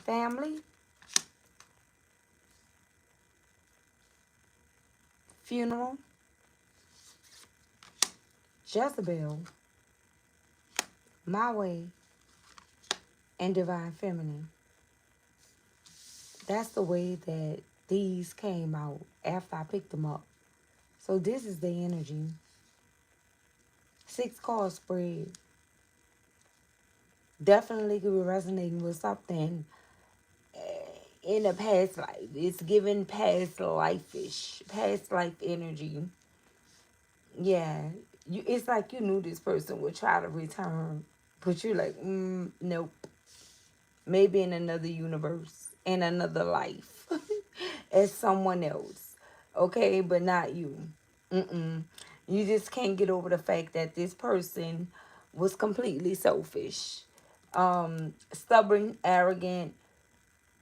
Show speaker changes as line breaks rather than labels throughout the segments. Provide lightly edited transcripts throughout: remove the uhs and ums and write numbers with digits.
family, funeral, Jezebel, my way, and divine feminine. That's the way that these came out after I picked them up. So this is the energy. 6 card spread. Definitely could be resonating with something in a past life. It's giving past life-ish, past life energy. Yeah, it's like you knew this person would try to return, but you're like, nope. Maybe in another universe, in another life, as someone else. Okay, but not you. Mm-mm. You just can't get over the fact that this person was completely selfish, stubborn, arrogant,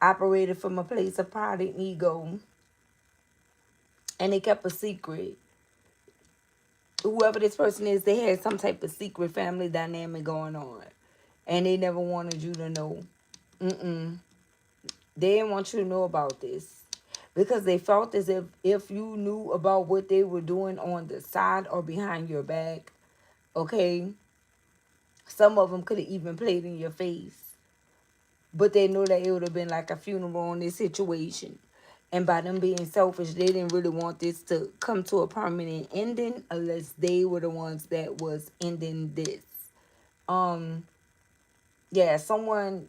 operated from a place of pride and ego, and they kept a secret. Whoever this person is, they had some type of secret family dynamic going on, and they never wanted you to know. Mm-mm. They didn't want you to know about this because they felt as if you knew about what they were doing on the side or behind your back, okay, some of them could have even played in your face, but they know that it would have been like a funeral on this situation. And by them being selfish, they didn't really want this to come to a permanent ending unless they were the ones that was ending this. Um, yeah, someone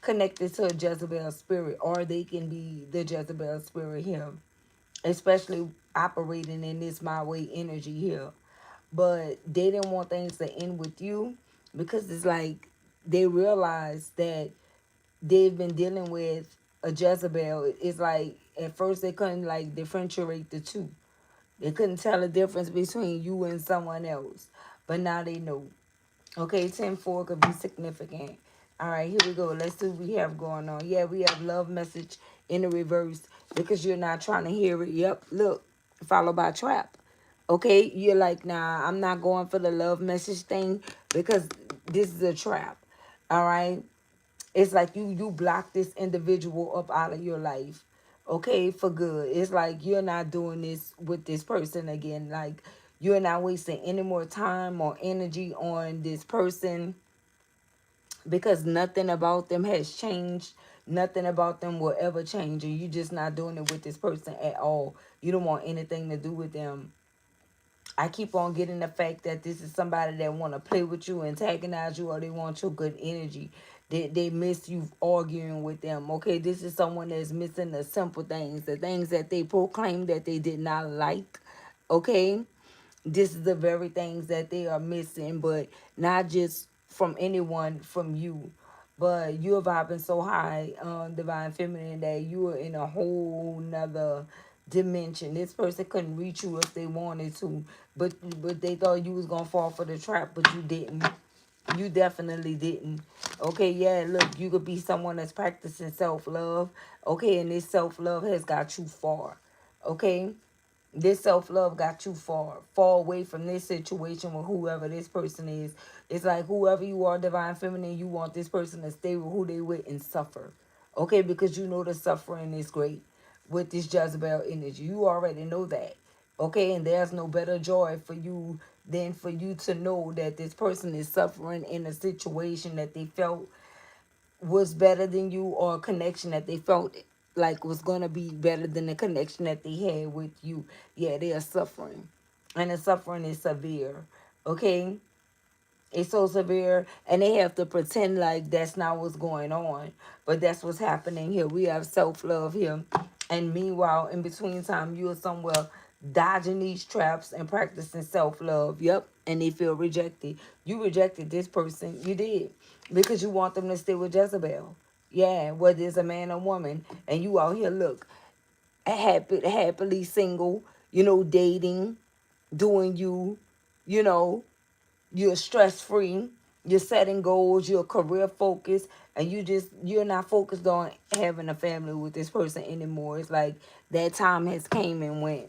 connected to a Jezebel spirit, or they can be the Jezebel spirit here, especially operating in this my way energy here. But they didn't want things to end with you because it's like they realized that they've been dealing with a Jezebel. It's like at first they couldn't like differentiate the two. They couldn't tell the difference between you and someone else. But now they know. Okay, 10-4 could be significant. All right, here we go. Let's see what we have going on. Yeah, we have love message in the reverse because you're not trying to hear it. Yep, look, followed by trap. Okay, you're like, nah, I'm not going for the love message thing because this is a trap. All right, it's like you block this individual up out of your life, okay, for good. It's like you're not doing this with this person again. Like you're not wasting any more time or energy on this person because nothing about them has changed. Nothing about them will ever change, and you're just not doing it with this person at all. You don't want anything to do with them. I keep on getting the fact that this is somebody that want to play with you, antagonize you, or they want your good energy. They miss you arguing with them. Okay, this is someone that's missing the simple things, the things that they proclaim that they did not like. Okay, this is the very things that they are missing, but not just from anyone, from you. But you're vibing so high on divine feminine that you are in a whole nother dimension. This person couldn't reach you if they wanted to, but they thought you was gonna fall for the trap, but you didn't. You definitely didn't. Okay, yeah, look, you could be someone that's practicing self-love. Okay, and this self-love has got you far. Okay, this self-love got you far away from this situation with whoever this person is. It's like whoever you are, divine feminine, you want this person to stay with who they with and suffer. Okay, because you know the suffering is great with this Jezebel energy. You already know that. Okay, and there's no better joy for you than for you to know that this person is suffering in a situation that they felt was better than you, or a connection that they felt like was going to be better than the connection that they had with you. Yeah, they are suffering, and the suffering is severe. Okay, it's so severe, and they have to pretend like that's not what's going on, but that's what's happening here. We have self-love here, and meanwhile, in between time, you are somewhere dodging these traps and practicing self-love. Yep, and they feel rejected. You rejected this person. You did, because you want them to stay with Jezebel. Yeah, whether it's a man or woman, and you out here, look, happily single, dating, doing you, you know, you're stress free, you're setting goals, you're career focused, and you're not focused on having a family with this person anymore. It's like that time has came and went.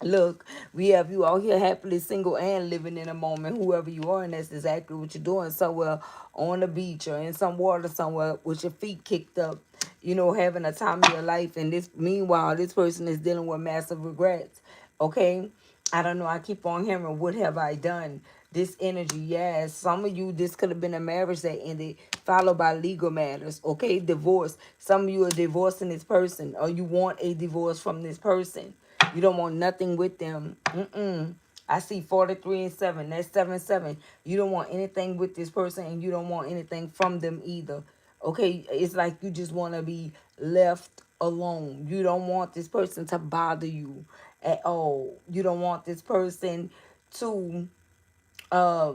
Look, we have you out here happily single and living in a moment, whoever you are, and that's exactly what you're doing somewhere on the beach or in some water somewhere with your feet kicked up, having a time of your life. And this, meanwhile, this person is dealing with massive regrets. Okay? I don't know. I keep on hearing, what have I done? This energy, yes. Some of you, this could have been a marriage that ended, followed by legal matters. Okay? Divorce. Some of you are divorcing this person, or you want a divorce from this person. You don't want nothing with them. I see 43 and 7. That's 7 7. You don't want anything with this person, and you don't want anything from them either. Okay? It's like you just want to be left alone. You don't want this person to bother you at all. You don't want this person to uh,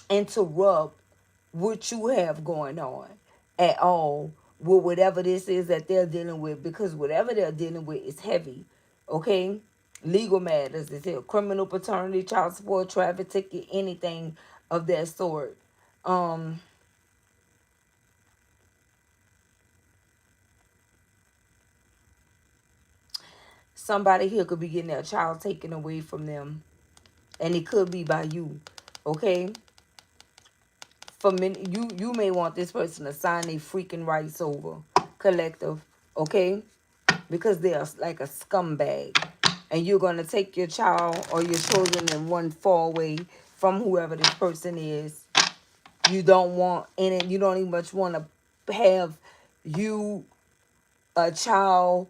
interrupt what you have going on at all with whatever this is that they're dealing with, because whatever they're dealing with is heavy. Okay? Legal matters is here. Criminal, paternity, child support, traffic ticket, anything of that sort. Um, Somebody here could be getting their child taken away from them, and it could be by you. Okay? For many, you may want this person to sign their freaking rights over, collective. Okay? Because they are like a scumbag, and you're going to take your child or your children and run far away from whoever this person is. You don't want, and you don't even much want to have you, a child,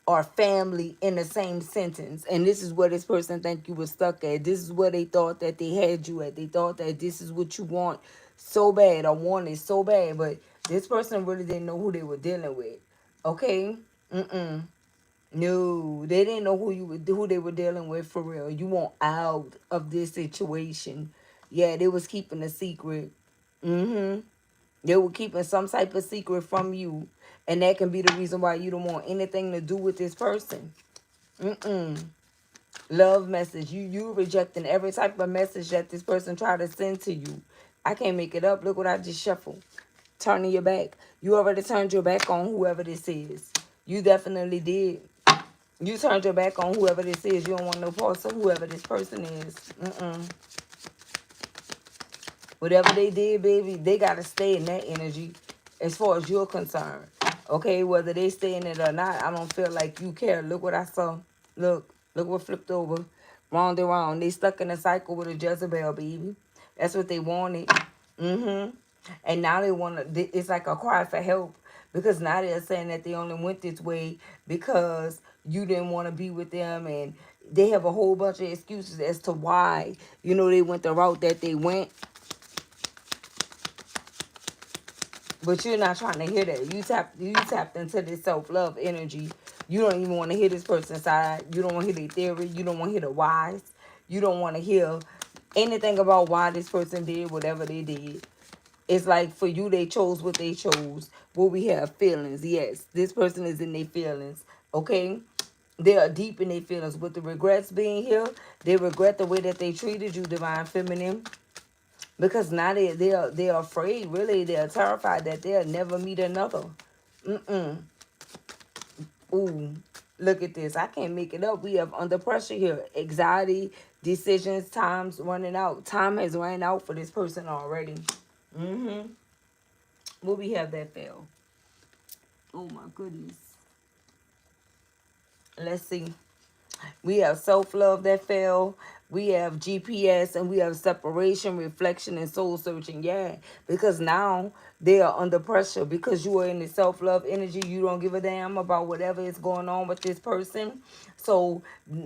or family in the same sentence. And this is where this person think you were stuck at. This is where they thought that they had you at. They thought that this is what you want so bad, or wanted so bad, but this person really didn't know who they were dealing with. Okay? No, they didn't know who they were dealing with for real. You want out of this situation. Yeah, they was keeping a secret. Mm-hmm. They were keeping some type of secret from you. And that can be the reason why you don't want anything to do with this person. Mm-mm. Love message. You rejecting every type of message that this person tried to send to you. I can't make it up. Look what I just shuffled. Turning your back. You already turned your back on whoever this is. You definitely did. You turned your back on whoever this is. You don't want no parts of whoever this person is. Whatever they did, baby, they got to stay in that energy as far as you're concerned. Okay, whether they stay in it or not, I don't feel like you care. Look what I saw. Look what flipped over. Round and round. They stuck in a cycle with a Jezebel, baby. That's what they wanted. And now they want to, it's like a cry for help, because now they're saying that they only went this way because you didn't want to be with them, and they have a whole bunch of excuses as to why, they went the route that they went. But you're not trying to hear that. You tapped into this self-love energy. You don't even want to hear this person's side. You don't want to hear their theory. You don't want to hear the whys. You don't want to hear anything about why this person did whatever they did. It's like, for you, they chose what they chose. Will we have feelings? Yes, this person is in their feelings. Okay? They are deep in their feelings. With the regrets being here, they regret the way that they treated you, Divine Feminine. Because now they are afraid, really. They're terrified that they'll never meet another. Ooh, look at this. I can't make it up. We have under pressure here. Anxiety, decisions, time's running out. Time has run out for this person already. Will we have that fail? Oh my goodness. Let's see. We have self-love that fell. We have GPS, and we have separation, reflection, and soul searching. Yeah, because now they are under pressure, because you are in the self-love energy. You don't give a damn about whatever is going on with this person. So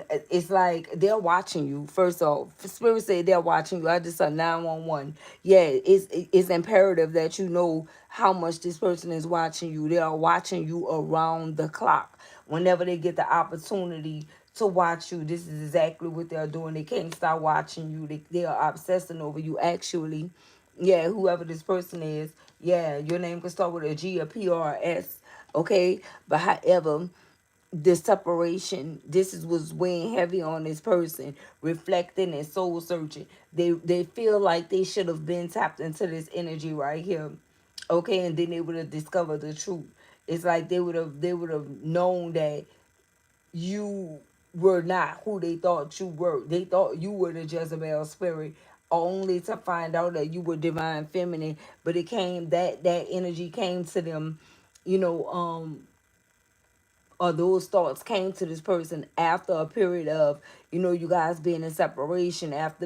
it's like they're watching you. First off, Spirit say they're watching you. I just saw 911. Yeah, it's imperative that you know how much this person is watching you. They are watching you around the clock. Whenever they get the opportunity to watch you, this is exactly what they're doing. They can't stop watching you. They are obsessing over you, actually. Yeah, whoever this person is. Yeah, your name can start with a G, a P, or a S. Okay? But however, this separation, this is what's weighing heavy on this person, reflecting and soul searching. They feel like they should have been tapped into this energy right here. Okay, and then they would have discovered the truth. It's like they would have known that you were not who they thought you were. They thought you were the Jezebel spirit, only to find out that you were divine feminine. But it came, that energy came to them, you know, or those thoughts came to this person after a period of, you guys being in separation, after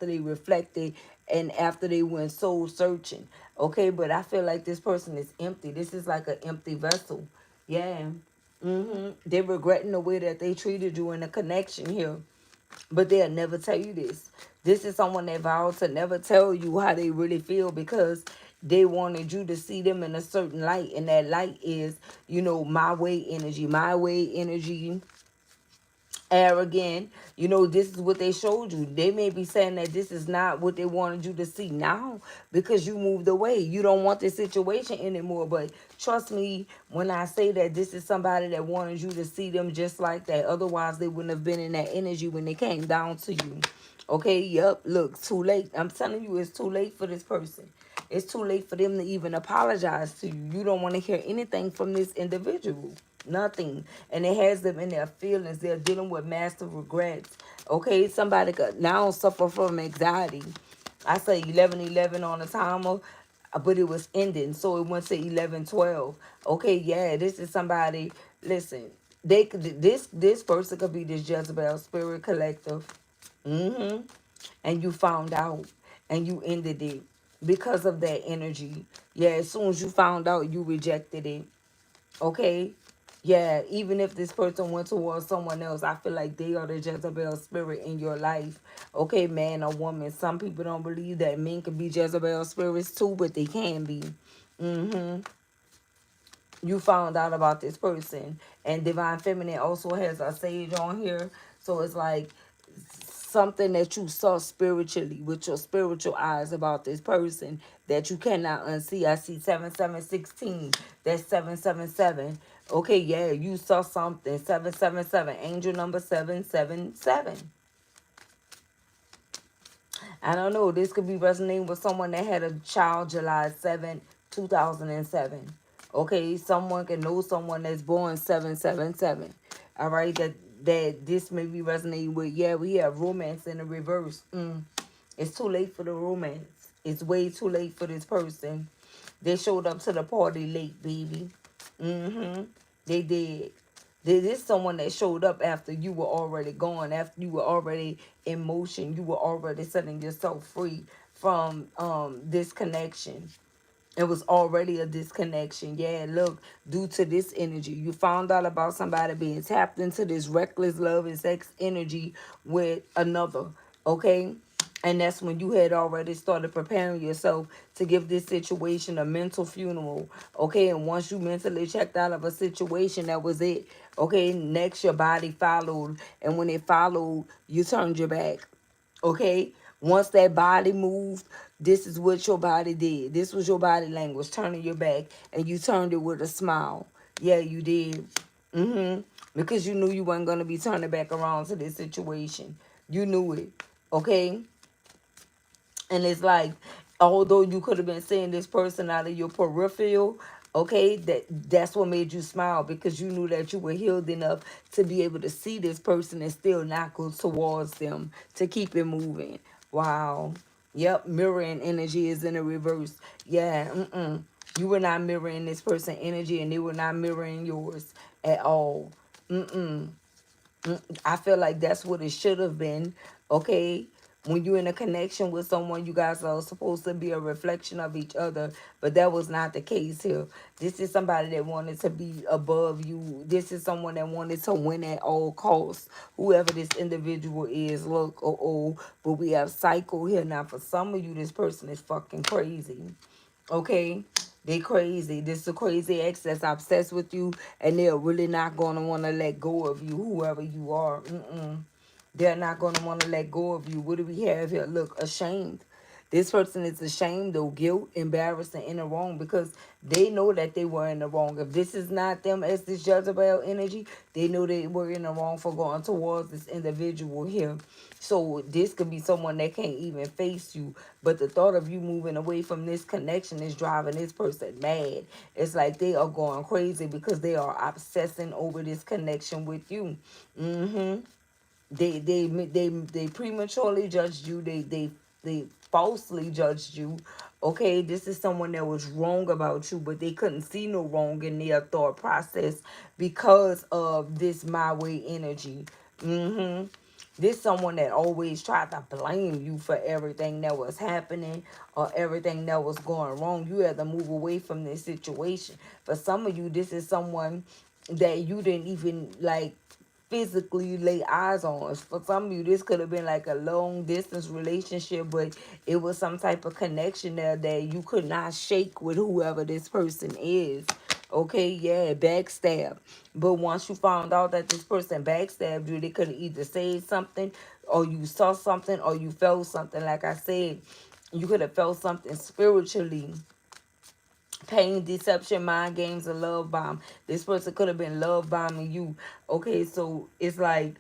they reflected, and after they went soul searching. Okay, but I feel like this person is empty. This is like an empty vessel. Yeah. They're regretting the way that they treated you in a connection here, but they'll never tell you this. This is someone that vowed to never tell you how they really feel, because they wanted you to see them in a certain light, and that light is, my way energy. My way energy, arrogant. This is what they showed you. They may be saying that this is not what they wanted you to see now, because you moved away. You don't want this situation anymore. But trust me when I say that this is somebody that wanted you to see them just like that. Otherwise, they wouldn't have been in that energy when they came down to you. Okay, yep, look, too late. I'm telling you, it's too late for this person. It's too late for them to even apologize to you. You don't want to hear anything from this individual. Nothing. And it has them in their feelings. They're dealing with massive regrets. Okay, somebody could now suffer from anxiety. I say 11:11 on the timer, but it was ending, so it went to 11:12. Okay, yeah, this is somebody. Listen, this person could be this Jezebel spirit collective. Mm-hmm. And you found out, and you ended it because of that energy. Yeah, as soon as you found out, you rejected it. Okay? Yeah, even if this person went towards someone else, I feel like they are the Jezebel spirit in your life. Okay, man or woman. Some people don't believe that men can be Jezebel spirits too, but they can be. Mm-hmm. You found out about this person. And Divine Feminine also has a sage on here. So it's like something that you saw spiritually with your spiritual eyes about this person that you cannot unsee. I see 7716. That's 777. Okay, yeah, you saw something. 777. Angel number 777. I don't know. This could be resonating with someone that had a child July 7th, 2007. Okay, someone can know someone that's born 777. All right, that this may be resonating with. Yeah, we have romance in the reverse. It's too late for the romance. It's way too late for this person. They showed up to the party late, baby. They did. This is someone that showed up after you were already gone, after you were already in motion. You were already setting yourself free from this connection. It was already a disconnection. Yeah, look, due to this energy, you found out about somebody being tapped into this reckless love and sex energy with another. Okay? And that's when you had already started preparing yourself to give this situation a mental funeral. Okay? And once you mentally checked out of a situation, that was it. Okay? Next, your body followed. And when it followed, you turned your back. Okay? Once that body moved, this is what your body did. This was your body language, turning your back, and you turned it with a smile. Yeah, you did. Because you knew you weren't going to be turning back around to this situation. You knew it. Okay? And it's like, although you could have been seeing this person out of your peripheral, okay, that's what made you smile, because you knew that you were healed enough to be able to see this person and still not go towards them, to keep it moving. Wow. Yep, mirroring energy is in the reverse. Yeah, you were not mirroring this person energy, and they were not mirroring yours at all. I feel like that's what it should have been. Okay, when you're in a connection with someone, you guys are supposed to be a reflection of each other, but that was not the case here. This is somebody that wanted to be above you. This is someone that wanted to win at all costs, whoever this individual is. Look, but we have cycle here. Now for some of you, this person is fucking crazy. Okay, they crazy. This is a crazy ex that's obsessed with you, and they're really not gonna want to let go of you, whoever you are. They're not gonna want to let go of you. What do we have here? Look, ashamed. This person is ashamed or guilt, embarrassed, and in the wrong because they know that they were in the wrong. If this is not them as this Jezebel energy, they know they were in the wrong for going towards this individual here. So this could be someone that can't even face you. But the thought of you moving away from this connection is driving this person mad. It's like they are going crazy because they are obsessing over this connection with you. Mm-hmm. They prematurely judged you. They falsely judged you. Okay, this is someone that was wrong about you, but they couldn't see no wrong in their thought process because of this my way energy. Mm-hmm. This someone that always tried to blame you for everything that was happening or everything that was going wrong. You had to move away from this situation. For some of you, this is someone that you didn't even like physically lay eyes on. For some of you, this could have been like a long distance relationship, but it was some type of connection there that you could not shake with whoever this person is. Okay, yeah, backstab. But once you found out that this person backstabbed you, they could have either said something or you saw something or you felt something. Like I said, you could have felt something spiritually. Pain, deception, mind games, and love bomb. This person could have been love bombing you. Okay, so it's like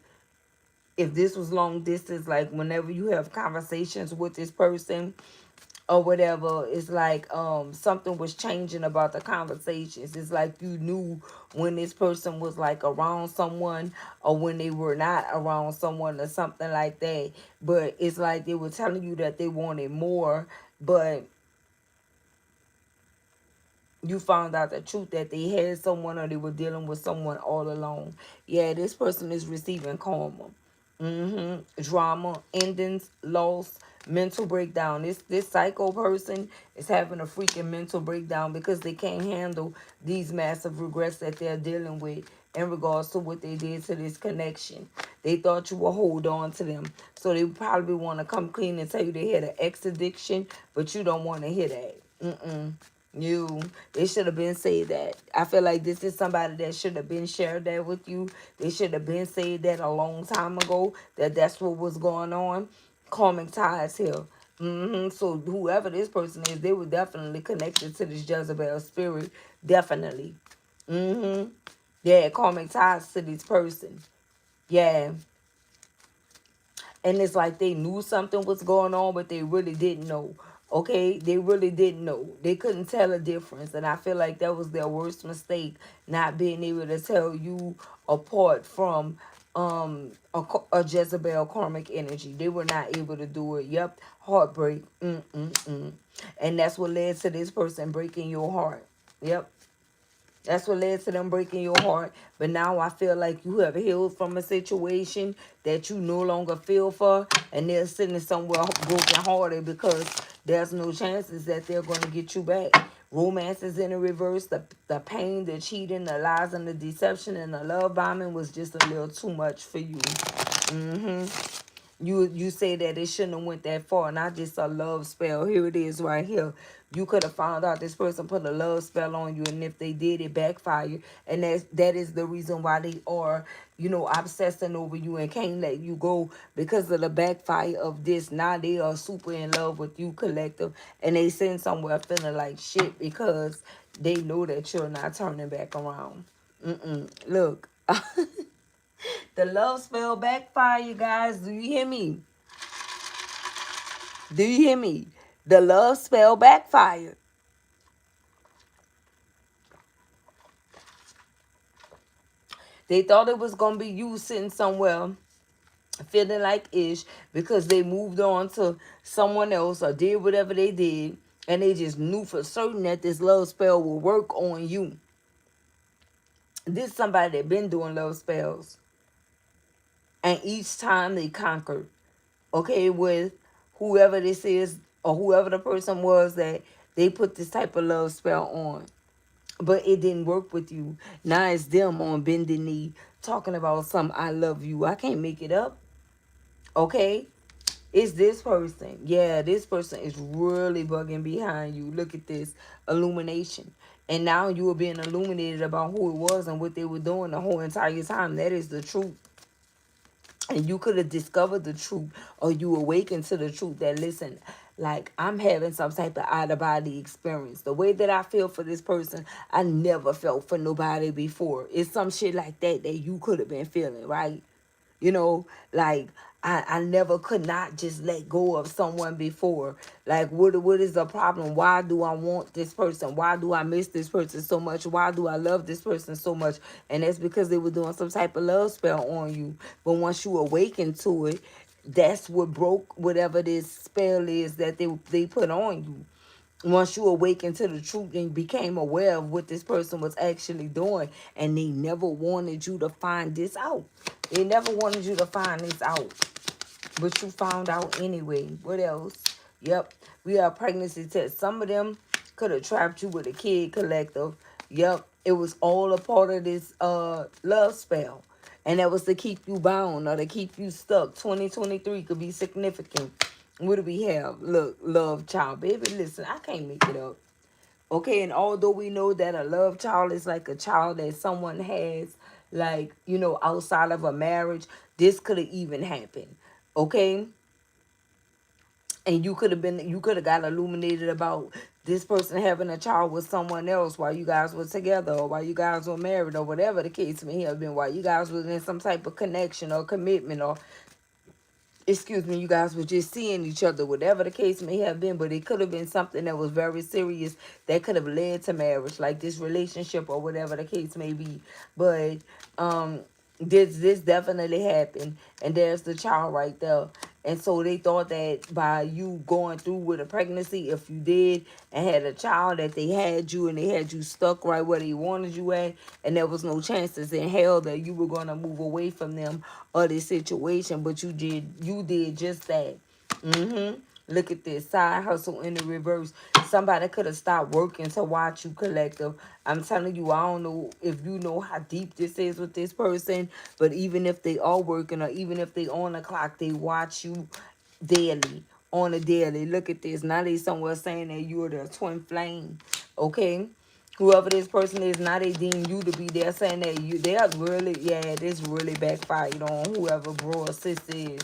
if this was long distance, like whenever you have conversations with this person or whatever, it's like something was changing about the conversations. It's like you knew when this person was like around someone or when they were not around someone or something like that. But it's like they were telling you that they wanted more, but you found out the truth that they had someone or they were dealing with someone all along. Yeah, this person is receiving karma. Drama, endings, loss, mental breakdown. This psycho person is having a freaking mental breakdown because they can't handle these massive regrets that they're dealing with in regards to what they did to this connection. They thought you would hold on to them. So they probably want to come clean and tell you they had an ex addiction, but you don't want to hear that. You, they should have been said that. I feel like this is somebody that should have been shared that with you. They should have been said that a long time ago, that that's what was going on. Karmic ties here. So whoever this person is, they were definitely connected to this Jezebel spirit. Definitely. Yeah, karmic ties to this person. Yeah. And it's like they knew something was going on, but they really didn't know. Okay, they really didn't know. They couldn't tell a difference, and I feel like that was their worst mistake, not being able to tell you apart from a Jezebel karmic energy. They were not able to do it. Yep, heartbreak. And that's what led to this person breaking your heart. Yep. That's what led to them breaking your heart. But now I feel like you have healed from a situation that you no longer feel for. And they're sitting somewhere broken hearted because there's no chances that they're going to get you back. Romance is in the reverse. The pain, the cheating, the lies, and the deception, and the love bombing was just a little too much for you. You say that it shouldn't have went that far, not just a love spell. Here it is right here. You could have found out this person put a love spell on you, and if they did, it backfired. And that is the reason why they are, obsessing over you and can't let you go because of the backfire of this. Now they are super in love with you, collective, and they sitting somewhere feeling like shit because they know that you're not turning back around. Look. The love spell backfire, you guys. Do you hear me? Do you hear me? The love spell backfired. They thought it was going to be you sitting somewhere feeling like ish because they moved on to someone else or did whatever they did. And they just knew for certain that this love spell will work on you. This is somebody that been doing love spells. And each time they conquered. Okay, with whoever this is or whoever the person was that they put this type of love spell on. But it didn't work with you. Now it's them on bending knee talking about some I love you. I can't make it up. Okay? It's this person. Yeah, this person is really bugging behind you. Look at this illumination. And now you are being illuminated about who it was and what they were doing the whole entire time. That is the truth. And you could have discovered the truth or you awakened to the truth that, listen, like I'm having some type of out of body experience. The way that I feel for this person, I never felt for nobody before. It's some shit like that you could have been feeling, right? You know, like I never could not just let go of someone before. Like what is the problem? Why do I want this person? Why do I miss this person so much? Why do I love this person so much? And that's because they were doing some type of love spell on you. But once you awaken to it, that's what broke whatever this spell is that they put on you. Once you awaken to the truth and became aware of what this person was actually doing, and they never wanted you to find this out. They never wanted you to find this out, but you found out anyway. What else? Yep, we have pregnancy tests. Some of them could have trapped you with a kid collective. Yep, it was all a part of this love spell, and that was to keep you bound or to keep you stuck. 2023 could be significant. What do we have? Look, love child. Baby, listen, I can't make it up. Okay, and although we know that a love child is like a child that someone has, like, outside of a marriage, this could have even happened. Okay? And you could have got illuminated about this person having a child with someone else while you guys were together, or while you guys were married, or whatever the case may have been, while you guys was in some type of connection or commitment, or excuse me, you guys were just seeing each other, whatever the case may have been. But it could have been something that was very serious that could have led to marriage, like this relationship or whatever the case may be. But this definitely happened, and there's the child right there. And so they thought that by you going through with a pregnancy, if you did and had a child, that they had you and they had you stuck right where they wanted you at, and there was no chances in hell that you were going to move away from them or this situation. But you did just that. Look at this side hustle in the reverse. Somebody could have stopped working to watch you, collective. I'm telling you, I don't know if you know how deep this is with this person, but even if they are working or even if they on the clock, they watch you daily, on a daily. Look at this. Now they somewhere saying that you're the twin flame. Okay? Whoever this person is, now they deem you to be there, saying that they are really, yeah, this really backfired on whoever bro or sister is.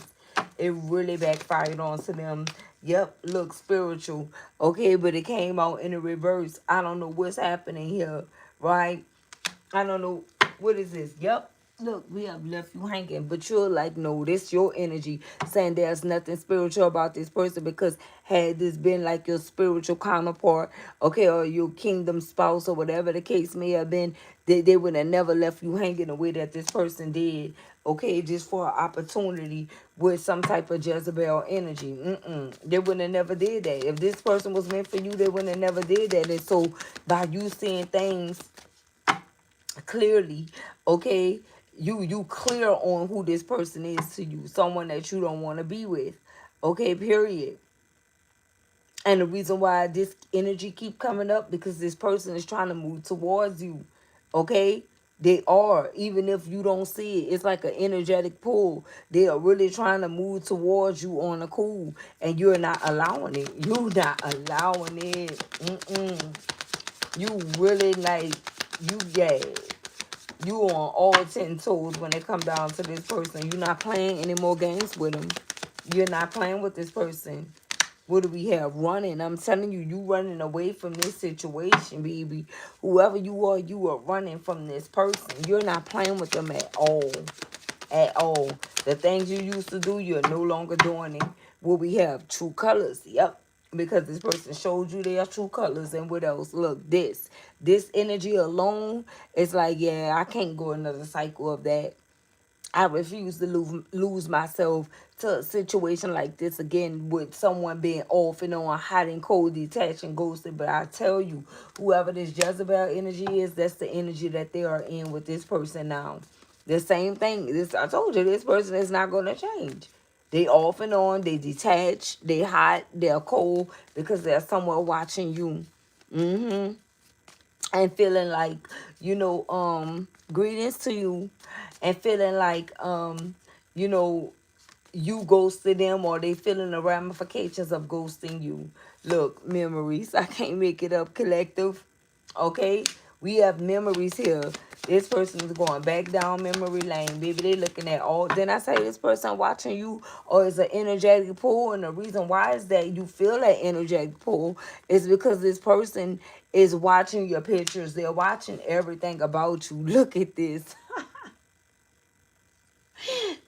It really backfired onto them. Yep, look spiritual. Okay, but it came out in the reverse. I don't know what's happening here, right? I don't know. What is this? Yep. Look, we have left you hanging, but you're like, no, this your energy saying there's nothing spiritual about this person, because had this been like your spiritual counterpart, okay, or your kingdom spouse or whatever the case may have been, they would have never left you hanging the way that this person did, okay, just for an opportunity with some type of Jezebel energy. They wouldn't have never did that. If this person was meant for you, they wouldn't have never did that. And so by you seeing things clearly, okay, you clear on who this person is to you, someone that you don't want to be with, okay, period. And the reason why this energy keep coming up, because this person is trying to move towards you, okay, they are, even if you don't see it, it's like an energetic pull. They are really trying to move towards you on a cool, and you're not allowing it. You're not allowing it. You really like, yeah, you on all 10 toes when it come down to this person. You're not playing any more games with them. You're not playing with this person. What do we have? Running. I'm telling you, you running away from this situation, baby. Whoever you are running from this person. You're not playing with them at all. At all. The things you used to do, you're no longer doing it. What we have? True colors. Yep. Because this person showed you their true colors. And what else? Look, this energy alone is like, yeah, I can't go another cycle of that. I refuse to lose myself to a situation like this again, with someone being off and on, hot and cold, detached and ghosted. But I tell you, whoever this Jezebel energy is, that's the energy that they are in with this person now. The same thing. I told you, this person is not going to change. They off and on, they detached, they hot, they're cold, because they're somewhere watching you. And feeling like, greetings to you, and feeling like, you know, you ghosted them, or they feeling the ramifications of ghosting you. Look, memories. I can't make it up, collective. Okay? We have memories here. This person is going back down memory lane, baby. They looking at all. Then I say this person watching you, or is an energetic pull, and the reason why is that you feel that energetic pull is because this person is watching your pictures. They're watching everything about you. Look at this.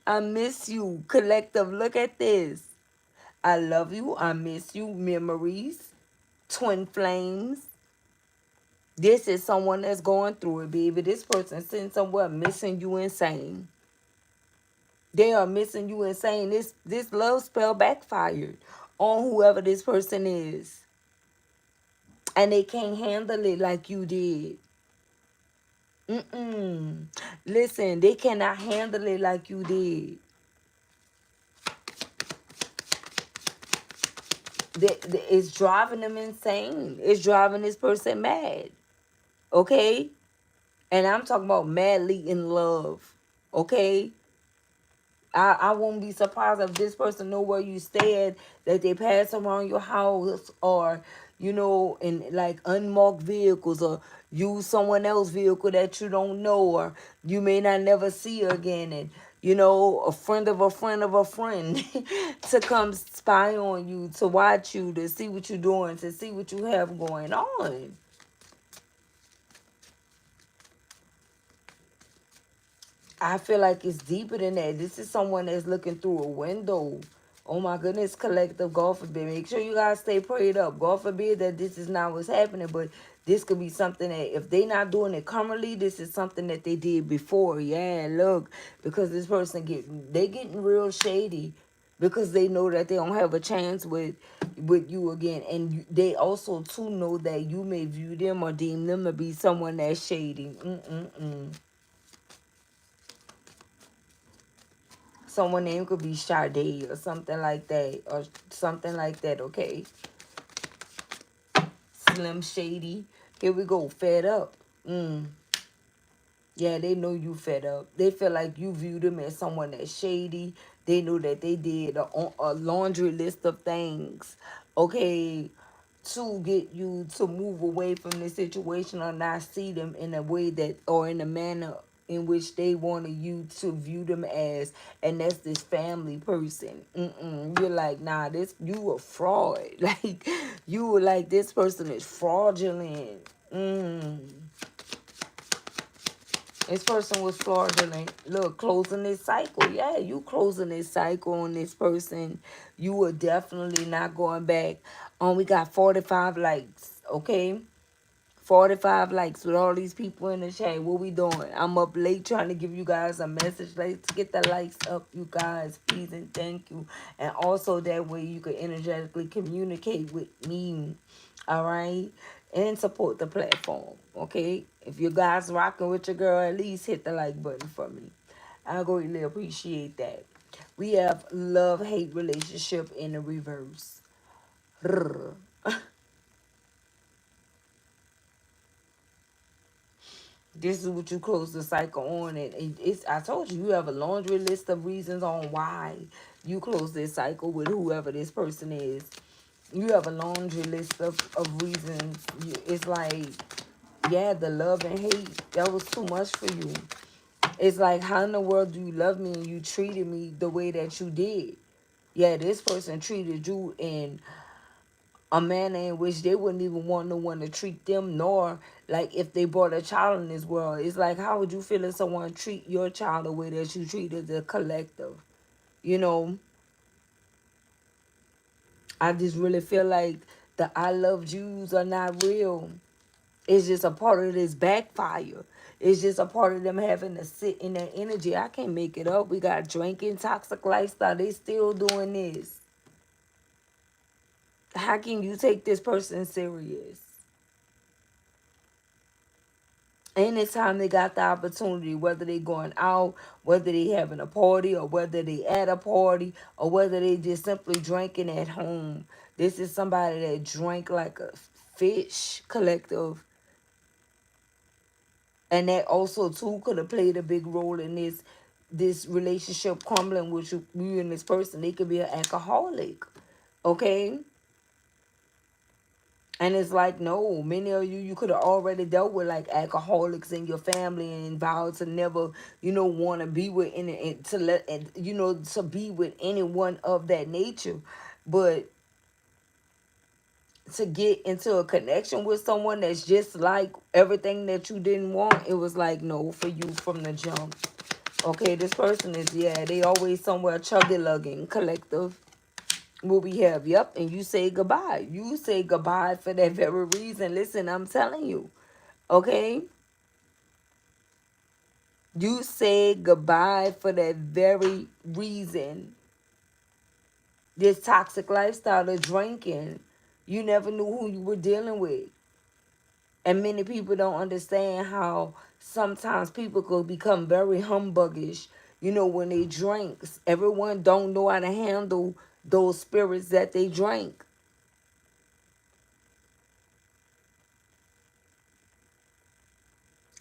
I miss you, collective. Look at this. I love you. I miss you. Memories, twin flames. This is someone that's going through it, baby. This person sitting somewhere missing you insane. They are missing you insane. This love spell backfired on whoever this person is. And they can't handle it like you did. Mm-mm. Listen, they cannot handle it like you did. It's driving them insane. It's driving this person mad. Okay? And I'm talking about madly in love. Okay? I won't be surprised if this person know where you stay at, that they pass around your house, or, in like unmarked vehicles, or use someone else's vehicle that you don't know, or you may not never see again, and a friend of a friend of a friend to come spy on you, to watch you, to see what you're doing, to see what you have going on. I feel like it's deeper than that. This is someone that's looking through a window. Oh my goodness, collective, God forbid. Make sure you guys stay prayed up. God forbid that this is not what's happening, but this could be something that if they not doing it currently, this is something that they did before. Yeah, look, because this person they getting real shady because they know that they don't have a chance with you again, and they also too know that you may view them or deem them to be someone that's shady. Someone name could be Sade or something like that. Or something like that, okay? Slim Shady. Here we go. Fed up. Yeah, they know you fed up. They feel like you view them as someone that's shady. They know that they did a laundry list of things, okay, to get you to move away from the situation or not see them in a way that, or in a manner in which they wanted you to view them as, and that's this family person. You're like, nah, you a fraud. Like, you were like, this person is fraudulent. This person was fraudulent. Look, closing this cycle. Yeah, you closing this cycle on this person. You were definitely not going back. We got 45 likes, okay? 45 likes with all these people in the chat. What we doing? I'm up late trying to give you guys a message. Let's get the likes up, you guys. Please and thank you. And also that way you can energetically communicate with me. All right? And support the platform. Okay? If you guys rocking with your girl, at least hit the like button for me. I greatly appreciate that. We have love-hate relationship in the reverse. This is what you close the cycle on. And it's, I told you, you have a laundry list of reasons on why you close this cycle with whoever this person is. You have a laundry list of reasons. It's like, yeah, the love and hate, that was too much for you. It's like, how in the world do you love me and you treated me the way that you did? Yeah, this person treated you in a manner in which they wouldn't even want no one to treat them, nor like if they brought a child in this world. It's like, how would you feel if someone treat your child the way that you treated the collective? You know, I just really feel like the I loved yous are not real. It's just a part of this backfire. It's just a part of them having to sit in that energy. I can't make it up. We got drinking, toxic lifestyle. They still doing this. How can you take this person serious? Anytime they got the opportunity, whether they going out, whether they having a party, or whether they at a party, or whether they just simply drinking at home. This is somebody that drank like a fish, collective. And that also too could have played a big role in this relationship crumbling with you and this person. They could be an alcoholic, okay? And it's like, no, many of you could have already dealt with like alcoholics in your family and vowed to never, want to be with any, to let, to be with anyone of that nature. But to get into a connection with someone that's just like everything that you didn't want, it was like, no, for you from the jump. Okay, this person is, yeah, they always somewhere chuggy-lugging, collective. What we have, yep, and you say goodbye. You say goodbye for that very reason. Listen, I'm telling you, okay? You say goodbye for that very reason. This toxic lifestyle of drinking, you never knew who you were dealing with. And many people don't understand how sometimes people could become very humbuggish, when they drink. Everyone don't know how to handle those spirits that they drink.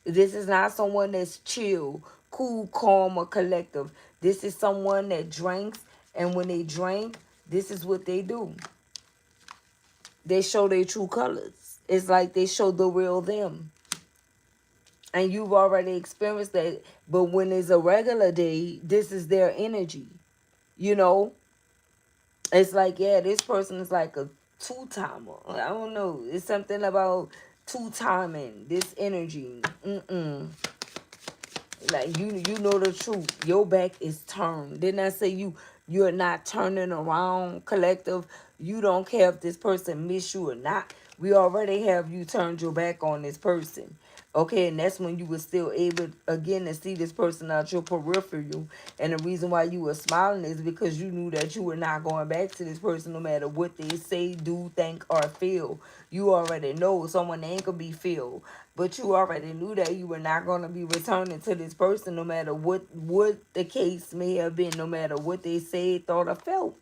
This is not someone that's chill, cool, calm, or collective. This is someone that drinks, and when they drink, this is what they do. They show their true colors. It's like they show the real them. And you've already experienced that. But when it's a regular day, this is their energy. You know, it's like, yeah, this person is like a two-timer. I don't know. It's something about two-timing, this energy. Like, you know the truth. Your back is turned. Didn't I say you're not turning around, collective? You don't care if this person miss you or not. We already have you turned your back on this person. Okay, and that's when you were still able, again, to see this person out your peripheral. And the reason why you were smiling is because you knew that you were not going back to this person no matter what they say, do, think, or feel. You already know someone ain't gonna be feel. But you already knew that you were not going to be returning to this person no matter what the case may have been, no matter what they said, thought, or felt.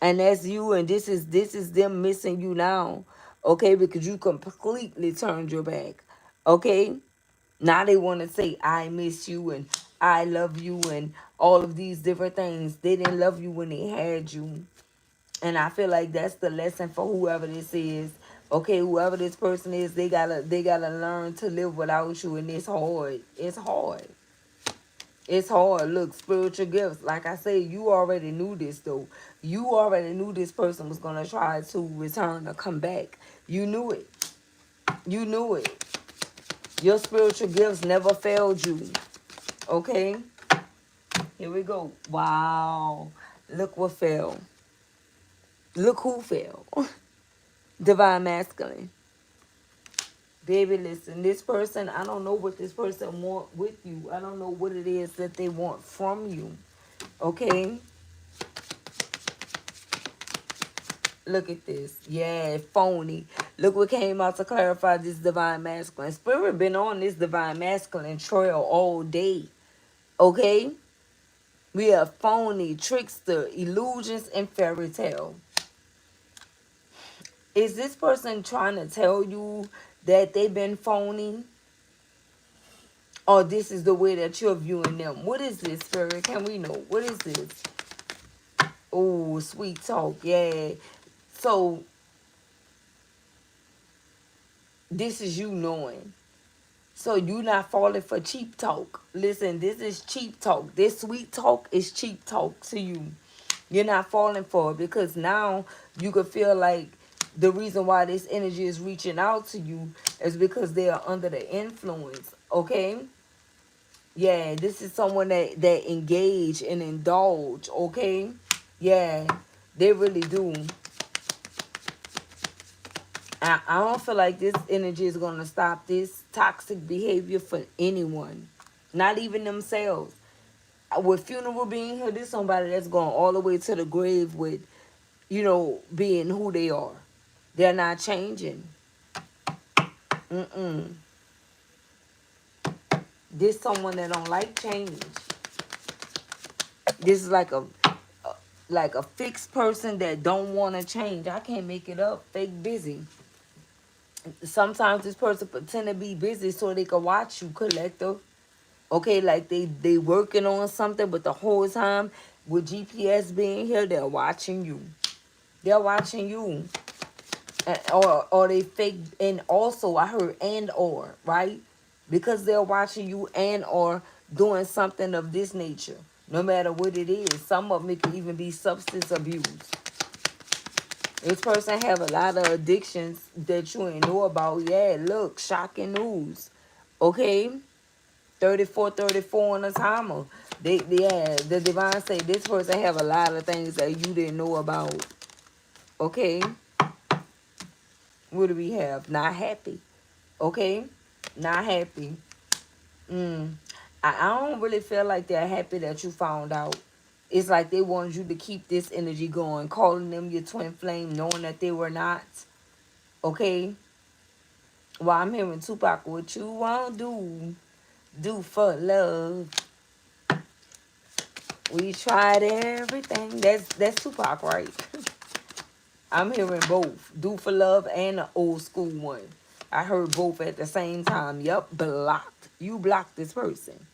And that's you, and this is them missing you now, okay? Because you completely turned your back, okay? Now they want to say, I miss you, and I love you, and all of these different things. They didn't love you when they had you. And I feel like that's the lesson for whoever this is. Okay, whoever this person is, they gotta learn to live without you, and it's hard. It's hard. It's hard. Look, spiritual gifts. Like I said, you already knew this though. You already knew this person was gonna try to return or come back. You knew it. You knew it. Your spiritual gifts never failed you. Okay? Here we go. Wow. Look what fell. Look who fell. Divine masculine. Baby, listen, this person, I don't know what this person want with you. I don't know what it is that they want from you. Okay? Look at this. Yeah, phony. Look what came out to clarify this divine masculine. Spirit been on this divine masculine trail all day. Okay? We have phony, trickster, illusions, and fairy tale. Is this person trying to tell you that they've been phony? Or this is the way that you're viewing them? What is this, Spirit? Can we know? What is this? Oh, sweet talk. Yeah. So, this is you knowing. So, you not falling for cheap talk. Listen, this is cheap talk. This sweet talk is cheap talk to you. You're not falling for it because now you could feel like the reason why this energy is reaching out to you is because they are under the influence. Okay? Yeah, this is someone that engage and indulge, okay? Yeah, they really do. I don't feel like this energy is going to stop this toxic behavior for anyone. Not even themselves. With funeral being here, this is somebody that's going all the way to the grave with, being who they are. They're not changing. This someone that don't like change. This is like a fixed person that don't want to change. I can't make it up. Fake busy. Sometimes this person pretend to be busy so they can watch you, collective. Okay, like they working on something, but the whole time with GPS being here, they're watching you. They're watching you. or they fake. And also I heard and or, right, because they're watching you and or doing something of this nature, no matter what it is. Some of them, it could even be substance abuse. This person have a lot of addictions that you ain't know about. Yeah, look, shocking news. Okay, 34 on the timer. Yeah, the divine say this person have a lot of things that you didn't know about. Okay, what do we have? Not happy. Okay, not happy. Mm. I don't really feel like they're happy that you found out. It's like they wanted you to keep this energy going, calling them your twin flame, knowing that they were not. Okay, well, I'm hearing Tupac, what you won't do for love. We tried everything. That's Tupac, right? I'm hearing both, do for love and the old school one. I heard both at the same time. Yup, blocked. You blocked this person.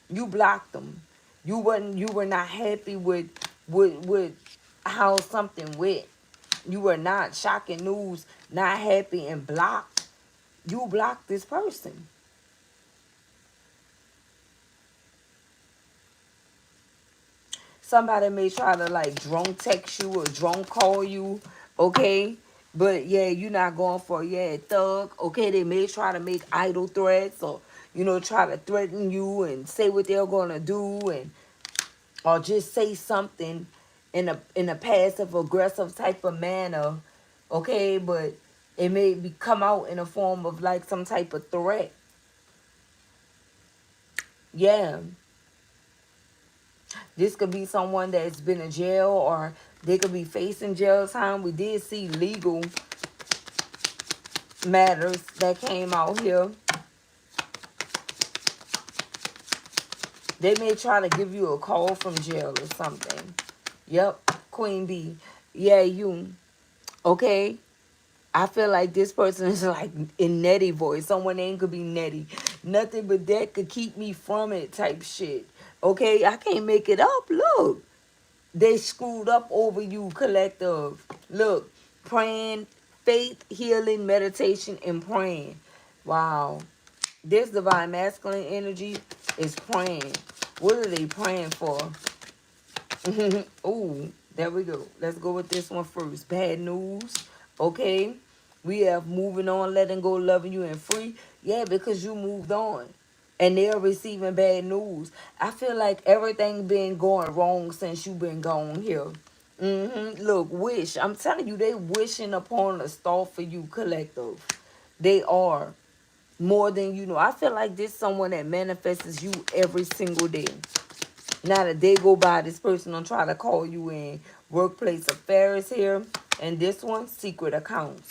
You blocked them. You were not happy with how something went. You were not, shocking news, not happy and blocked. You blocked this person. Somebody may try to like drunk text you or drunk call you, okay? But yeah, you're not going for, yeah, thug, okay? They may try to make idle threats or, try to threaten you and say what they're gonna do, and or just say something in a passive aggressive type of manner, okay? But it may come out in a form of like some type of threat. Yeah, this could be someone that's been in jail, or they could be facing jail time. We did see legal matters that came out here. They may try to give you a call from jail or something. Yep, Queen B. Yeah, you. Okay? I feel like this person is like in Nettie voice. Someone name could be Nettie. Nothing but that could keep me from it type shit. Okay? I can't make it up. Look. They screwed up over you, collective. Look, praying, faith, healing, meditation, and praying. Wow. This divine masculine energy is praying. What are they praying for? Ooh, there we go. Let's go with this one first. Bad news. Okay. We have moving on, letting go, loving you, and free. Yeah, because you moved on. And they're receiving bad news. I feel like everything been going wrong since you been gone here. Look, wish. I'm telling you, they wishing upon a star for you, collective. They are. More than you know. I feel like this someone that manifests you every single day. Not a day go by, this person don't try to call you in workplace affairs here. And this one, secret accounts.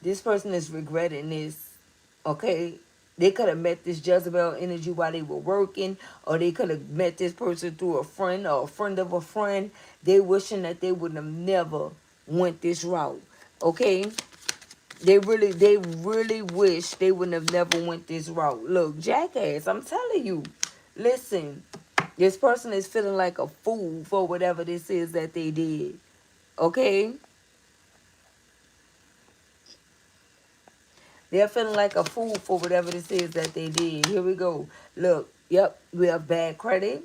This person is regretting this. Okay? They could have met this Jezebel energy while they were working. Or they could have met this person through a friend or a friend of a friend. They wishing that they would have never went this route. Okay? They really wish they wouldn't have never went this route. Look, jackass, I'm telling you. Listen, this person is feeling like a fool for whatever this is that they did. Okay? They're feeling like a fool for whatever this is that they did. Here we go. Look, yep, we have bad credit.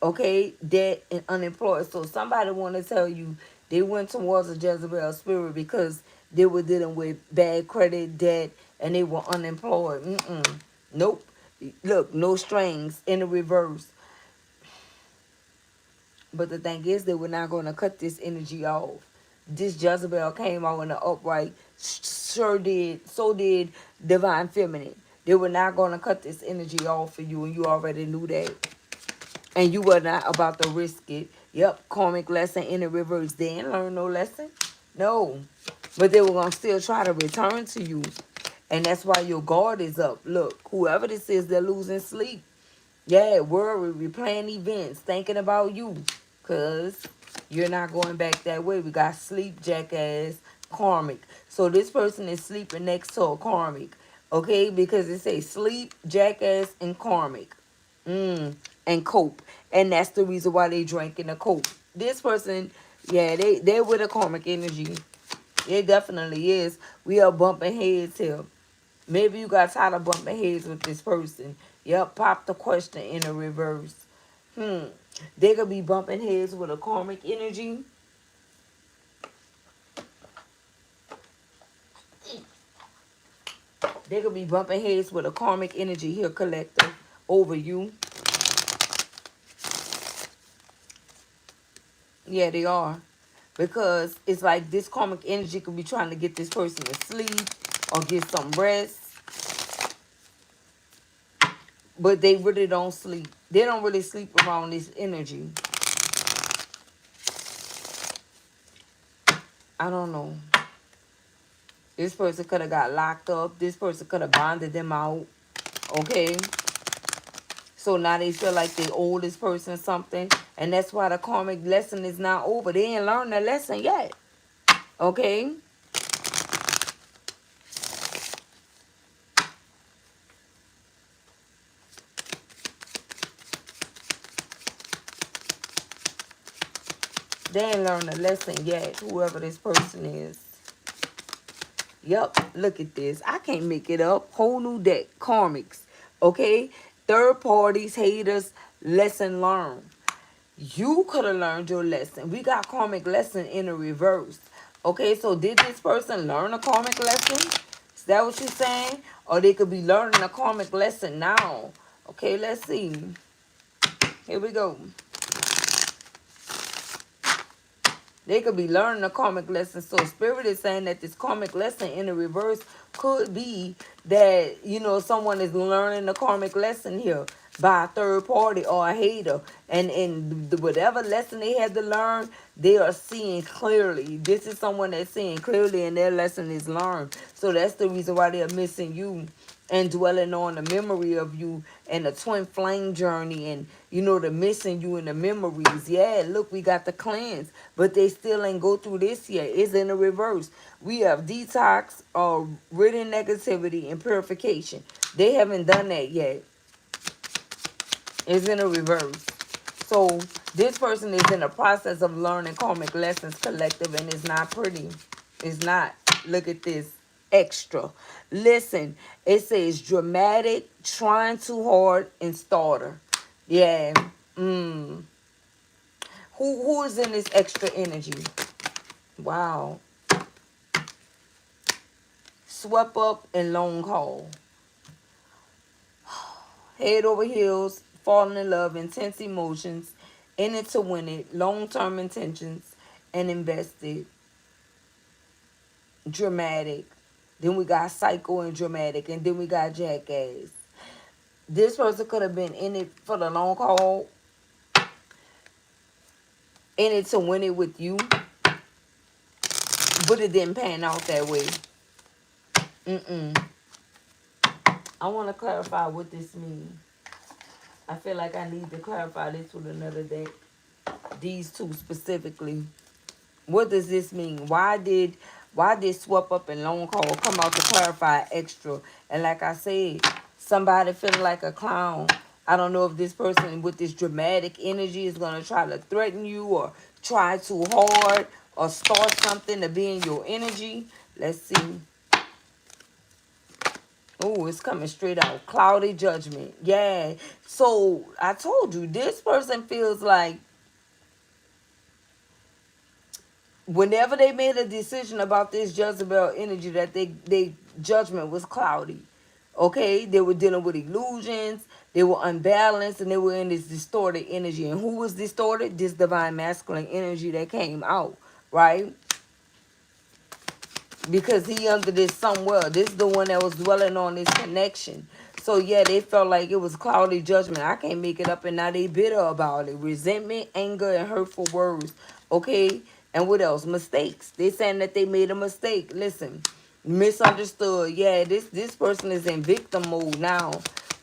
Okay, debt and unemployed. So somebody want to tell you they went towards a Jezebel spirit because they were dealing with bad credit, debt, and they were unemployed. Nope. Look, no strings in the reverse. But the thing is, they were not going to cut this energy off. This Jezebel came out in the upright. Sure did. So did Divine Feminine. They were not going to cut this energy off for you, and you already knew that. And you were not about to risk it. Yep, karmic lesson in the reverse. They didn't learn no lesson. No. But they were going to still try to return to you. And that's why your guard is up. Look, whoever this is, they're losing sleep. Yeah, worry, replaying events, thinking about you. Because you're not going back that way. We got sleep, jackass, karmic. So this person is sleeping next to a karmic. Okay? Because it says sleep, jackass, and karmic. And cope. And that's the reason why they drinking the cope. This person, Yeah, they're with a karmic energy. It definitely is. We are bumping heads here. Maybe you got tired of bumping heads with this person. Yep, pop the question in a reverse. They could be bumping heads with a karmic energy. They could be bumping heads with a karmic energy here, collective, over you. Yeah, they are. Because it's like this karmic energy could be trying to get this person to sleep or get some rest. But they really don't sleep. They don't really sleep around this energy. I don't know. This person could have got locked up. This person could have bonded them out. Okay? So now they feel like they owe this person something. And that's why the karmic lesson is not over. They ain't learned the lesson yet. Okay? They ain't learned the lesson yet, whoever this person is. Yep, look at this. I can't make it up. Whole new deck. Karmics. Okay? Third parties, haters, lesson learned. You could have learned your lesson. We got karmic lesson in a reverse. Okay, so did this person learn a karmic lesson? Is that what you're saying? Or they could be learning a karmic lesson now. Okay, let's see. Here we go. They could be learning a karmic lesson. So Spirit is saying that this karmic lesson in the reverse could be that, you know, someone is learning a karmic lesson here by a third party or a hater. And whatever lesson they had to learn, they are seeing clearly. This is someone that's seeing clearly and their lesson is learned. So that's the reason why they're missing you and dwelling on the memory of you and the twin flame journey and, you know, the missing you and the memories. Yeah, look, we got the cleanse, but they still ain't go through this yet. It's in the reverse. We have detox or written negativity and purification. They haven't done that yet. It's in a reverse. So this person is in the process of learning karmic lessons, collective, and it's not pretty. It's not. Look at this. Extra. Listen, it says dramatic, trying too hard, and starter. Yeah. Who is in this extra energy? Wow. Swept up and long haul. Head over heels, falling in love, intense emotions, in it to win it, long-term intentions, and invested. Dramatic. Then we got psycho and dramatic, and then we got jackass. This person could have been in it for the long haul, in it to win it with you, but it didn't pan out that way. I want to clarify what this means. I feel like I need to clarify this with another deck. These two specifically. What does this mean? Why did Swap Up and Long Haul come out to clarify extra? And like I said, somebody feeling like a clown. I don't know if this person with this dramatic energy is going to try to threaten you or try too hard or start something to be in your energy. Let's see. Oh, it's coming straight out. Cloudy judgment. Yeah. So I told you, this person feels like whenever they made a decision about this Jezebel energy, that they judgment was cloudy. Okay? They were dealing with illusions. They were unbalanced and they were in this distorted energy. And who was distorted? This divine masculine energy that came out. Right? Because he under this somewhere. This is the one that was dwelling on this connection. So yeah, they felt like it was cloudy judgment. I can't make it up, and now they bitter about it. Resentment, anger, and hurtful words. Okay? And what else? Mistakes. They saying that they made a mistake. Listen. Misunderstood. Yeah, this person is in victim mode now.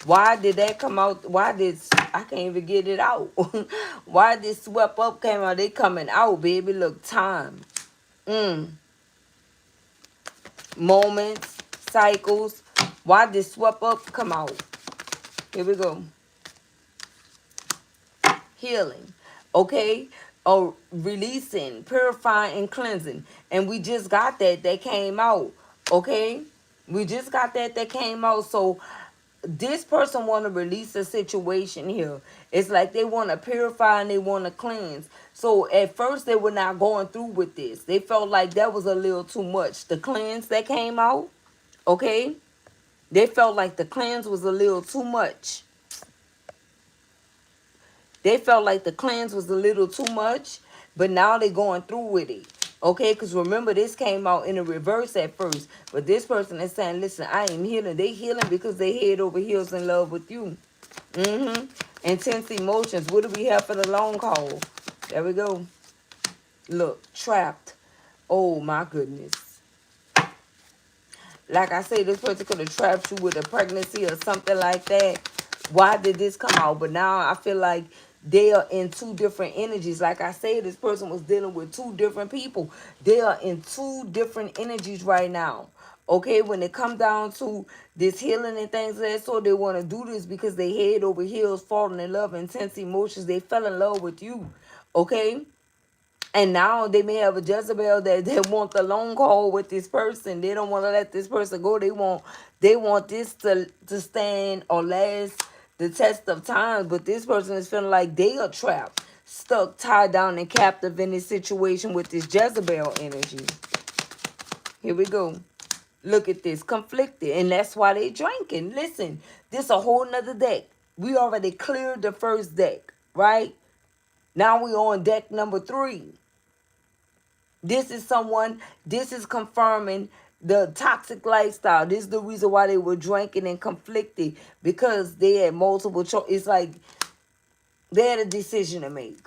Why did that come out? Why did I can't even get it out? Why did Swept Up came out? They coming out, baby. Look, time. Moments, cycles. Why did Swept Up come out? Here we go. Healing. Okay? or releasing, purifying, and cleansing. And we just got that came out. Okay? We just got that came out. So this person want to release a situation here. It's like they want to purify and they want to cleanse. So at first they were not going through with this. They felt like that was a little too much. The cleanse that came out, okay? They felt like the cleanse was a little too much. They felt like the cleanse was a little too much, but now they're going through with it. Okay, because remember, this came out in a reverse at first. But this person is saying, listen, I am healing. They healing because they head over heels in love with you. Intense emotions. What do we have for the long haul? There we go. Look, trapped. Oh, my goodness. Like I say, this person could have trapped you with a pregnancy or something like that. Why did this come out? But now I feel like they are in two different energies. Like I say, this person was dealing with two different people. They are in two different energies right now. Okay, when it comes down to this healing and things like that, so they want to do this because they head over heels, falling in love, intense emotions. They fell in love with you. Okay? And now they may have a Jezebel that they want the long haul with this person. They don't want to let this person go. They want this to stand or last the test of time. But this person is feeling like they are trapped, stuck, tied down, and captive in this situation with this Jezebel energy. Here we go. Look at this, conflicted. And that's why they drinking. Listen, this a whole nother deck. We already cleared the first deck, right? Now we on deck number 3. This is confirming the toxic lifestyle. This is the reason why they were drinking and conflicted, because they had multiple choices. It's like they had a decision to make.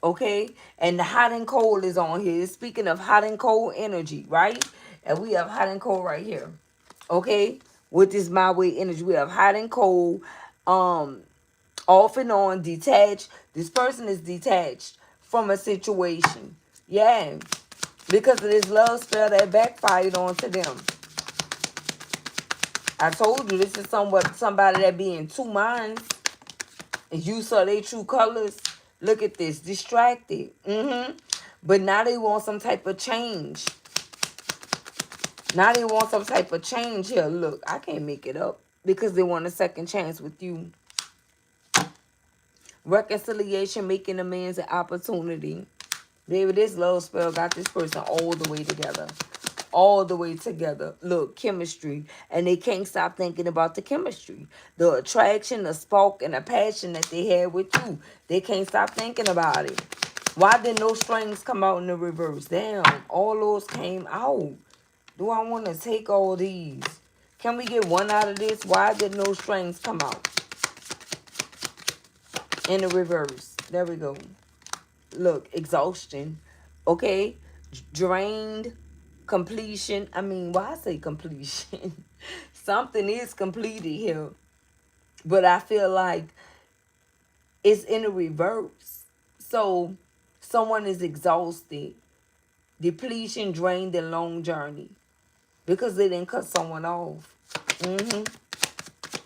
Okay? And the hot and cold is on here. It's speaking of hot and cold energy, right? And we have hot and cold right here. Okay? With this my way energy, we have hot and cold, off and on, detached. This person is detached from a situation. Yeah. Because of this love spell that backfired onto them. I told you this is somebody that be in two minds. And you saw their true colors. Look at this. Distracted. But now they want some type of change. Now they want some type of change here. Look, I can't make it up. Because they want a second chance with you. Reconciliation, making amends, and opportunity. Baby, this love spell got this person all the way together. All the way together. Look, chemistry. And they can't stop thinking about the chemistry. The attraction, the spark, and the passion that they had with you. They can't stop thinking about it. Why did no strings come out in the reverse? Damn, all those came out. Do I want to take all these? Can we get one out of this? Why did no strings come out in the reverse? There we go. Look, exhaustion, okay, drained, completion. I mean, why I say completion? Something is completed here, but I feel like it's in the reverse. So someone is exhausted, depletion, drained, and long journey because they didn't cut someone off.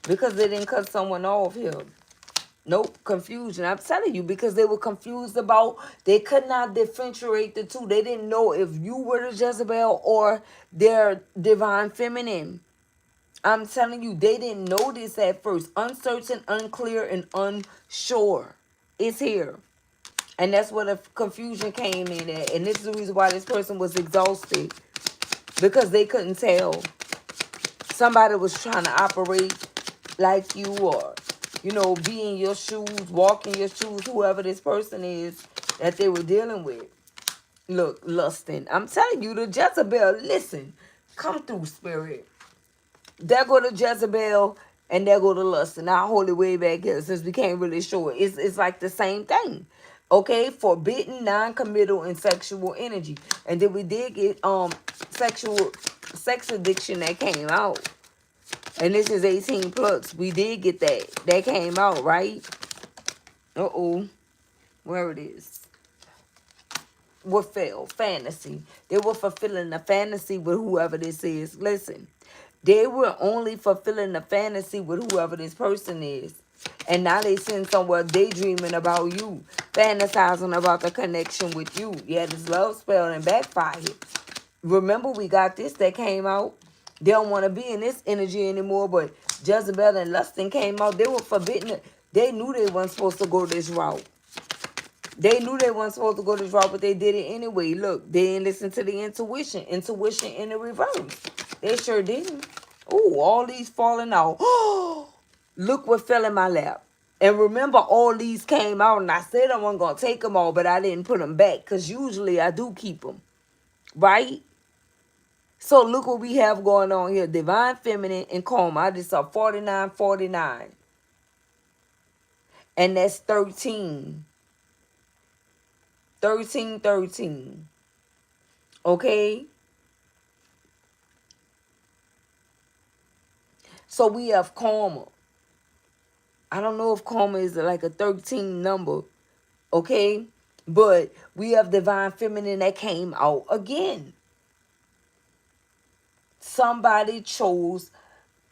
Because they didn't cut someone off here. Nope, confusion. I'm telling you, because they were confused about, they could not differentiate the two. They didn't know if you were the Jezebel or their divine feminine. I'm telling you, they didn't know this at first. Uncertain, unclear, and unsure. It's here. And that's where the confusion came in at. And this is the reason why this person was exhausted. Because they couldn't tell. Somebody was trying to operate like you, or be in your shoes, walk in your shoes, whoever this person is that they were dealing with. Look, lusting. I'm telling you, the Jezebel, listen, come through, spirit. There go the Jezebel, and there go the lust. And I'll hold it way back here since we can't really show it. It's like the same thing. Okay, forbidden, non-committal, and sexual energy. And then we did get sex addiction that came out. And this is 18 plus. We did get that. That came out, right? Uh-oh. Where it is. What fell? Fantasy. They were fulfilling the fantasy with whoever this is. Listen. They were only fulfilling the fantasy with whoever this person is. And now they sitting somewhere daydreaming about you, fantasizing about the connection with you. Yeah, this love spell and backfired. Remember, we got this that came out. They don't want to be in this energy anymore, but Jezebel and Lustin came out. They were forbidden. They knew they weren't supposed to go this route. They knew they weren't supposed to go this route, but they did it anyway. Look, they didn't listen to the intuition. Intuition in the reverse. They sure didn't. Oh, all these falling out. Look what fell in my lap. And remember, all these came out, and I said I wasn't going to take them all, but I didn't put them back, because usually I do keep them. Right? So look what we have going on here. Divine Feminine and Karma. I just saw 4949. And that's 13. 13, 13. Okay? So we have Karma. I don't know if Karma is like a 13 number. Okay? But we have Divine Feminine that came out again. Somebody chose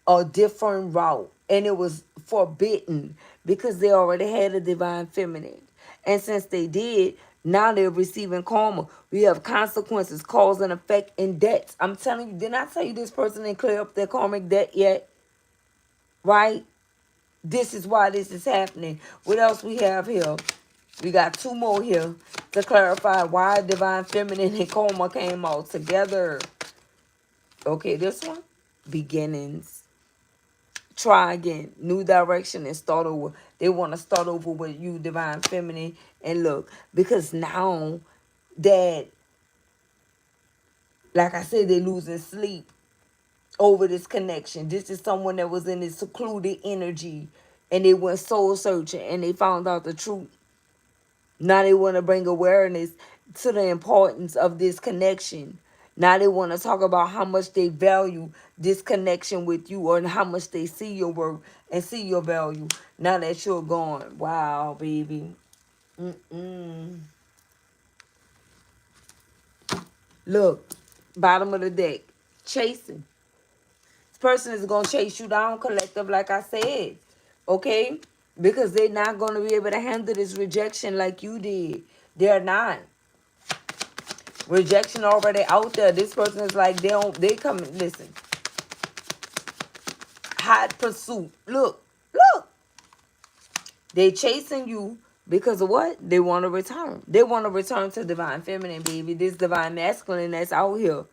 a different route, and it was forbidden because they already had a Divine Feminine. And since they did, now they're receiving karma. We have consequences, cause and effect, and debts. I'm telling you, didn't I tell you this person didn't clear up their karmic debt yet? Right? This is why this is happening. What else we have here? We got two more here to clarify why Divine Feminine and karma came out together. Okay, this one, beginnings. Try again, new direction, and start over. They want to start over with you, Divine Feminine. And look, because now that, like I said, they're losing sleep over this connection. This is someone that was in this secluded energy, and they went soul searching, and they found out the truth. Now they want to bring awareness to the importance of this connection. Now they want to talk about how much they value this connection with you, or how much they see your worth and see your value now that you're gone. Wow, baby. Look, bottom of the deck, chasing. This person is going to chase you down, collective, like I said. Okay? Because they're not going to be able to handle this rejection like you did. They're not. Rejection already out there. This person is like, they come, listen. Hot pursuit. Look. They chasing you because of what? They want to return. They want to return to Divine Feminine, baby. This Divine Masculine that's out here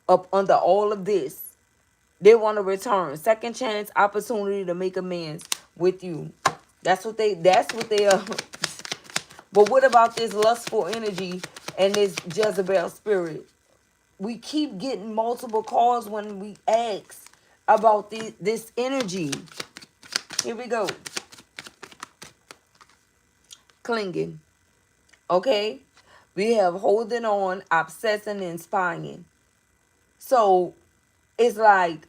up under all of this. They want to return. Second chance, opportunity to make amends with you. That's what they are. But what about this lustful energy and this Jezebel spirit? We keep getting multiple calls when we ask about this energy. Here we go. Clinging. Okay? We have holding on, obsessing, and spying. So it's like,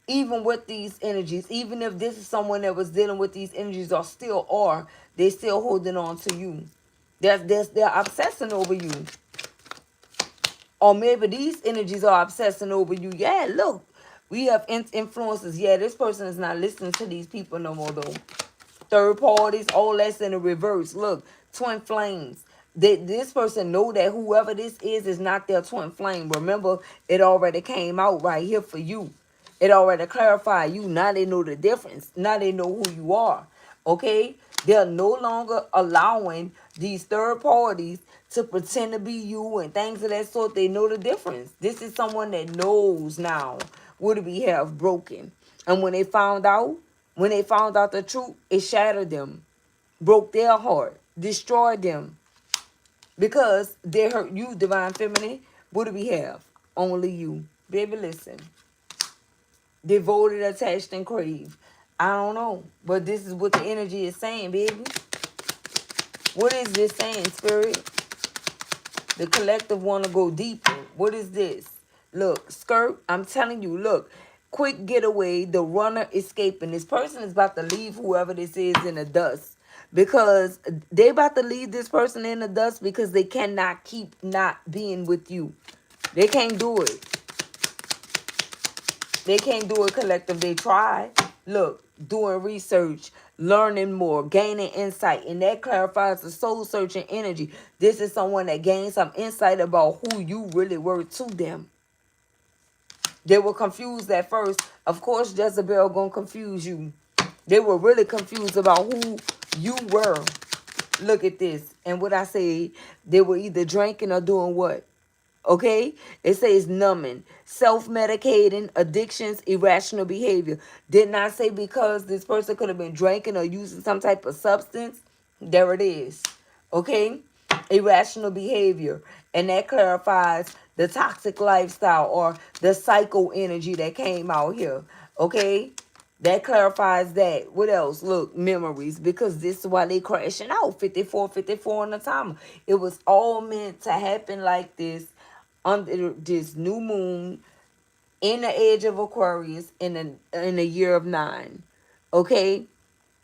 even with these energies, even if this is someone that was dealing with these energies or still are, they still holding on to you. They're obsessing over you. Or maybe these energies are obsessing over you. Yeah, look, we have influences. Yeah, this person is not listening to these people no more, though. Third parties, all that's in the reverse. Look, twin flames. This person know that whoever this is not their twin flame. Remember, it already came out right here for you. It already clarified you. Now they know the difference. Now they know who you are. Okay? They're no longer allowing these third parties to pretend to be you and things of that sort. They know the difference. This is someone that knows now what we have broken. And when they found out the truth, it shattered them, broke their heart, destroyed them. Because they hurt you, Divine Feminine. What do we have? Only you. Baby, listen. Devoted, attached, and crave. I don't know. But this is what the energy is saying, baby. What is this saying, Spirit? The collective want to go deeper. What is this? Look, skirt, I'm telling you, look. Quick getaway, the runner escaping. This person is about to leave whoever this is in the dust. Because they about to leave this person in the dust because they cannot keep not being with you. They can't do it. They can't do it, collective. They try. Look, doing research, learning more, gaining insight, and that clarifies the soul searching energy. This is someone that gained some insight about who you really were to them. They were confused at first. Of course, Jezebel gonna confuse you. They were really confused about who you were. Look at this. And what I say, they were either drinking or doing what? Okay? It says numbing, self-medicating, addictions, irrational behavior. Did not say because this person could have been drinking or using some type of substance. There it is. Okay? Irrational behavior. And that clarifies the toxic lifestyle or the psycho energy that came out here. Okay? That clarifies that. What else? Look, memories. Because this is why they crashing out. 54, 54 on the timer. It was all meant to happen like this under this new moon in the age of Aquarius in a year of 9. Okay?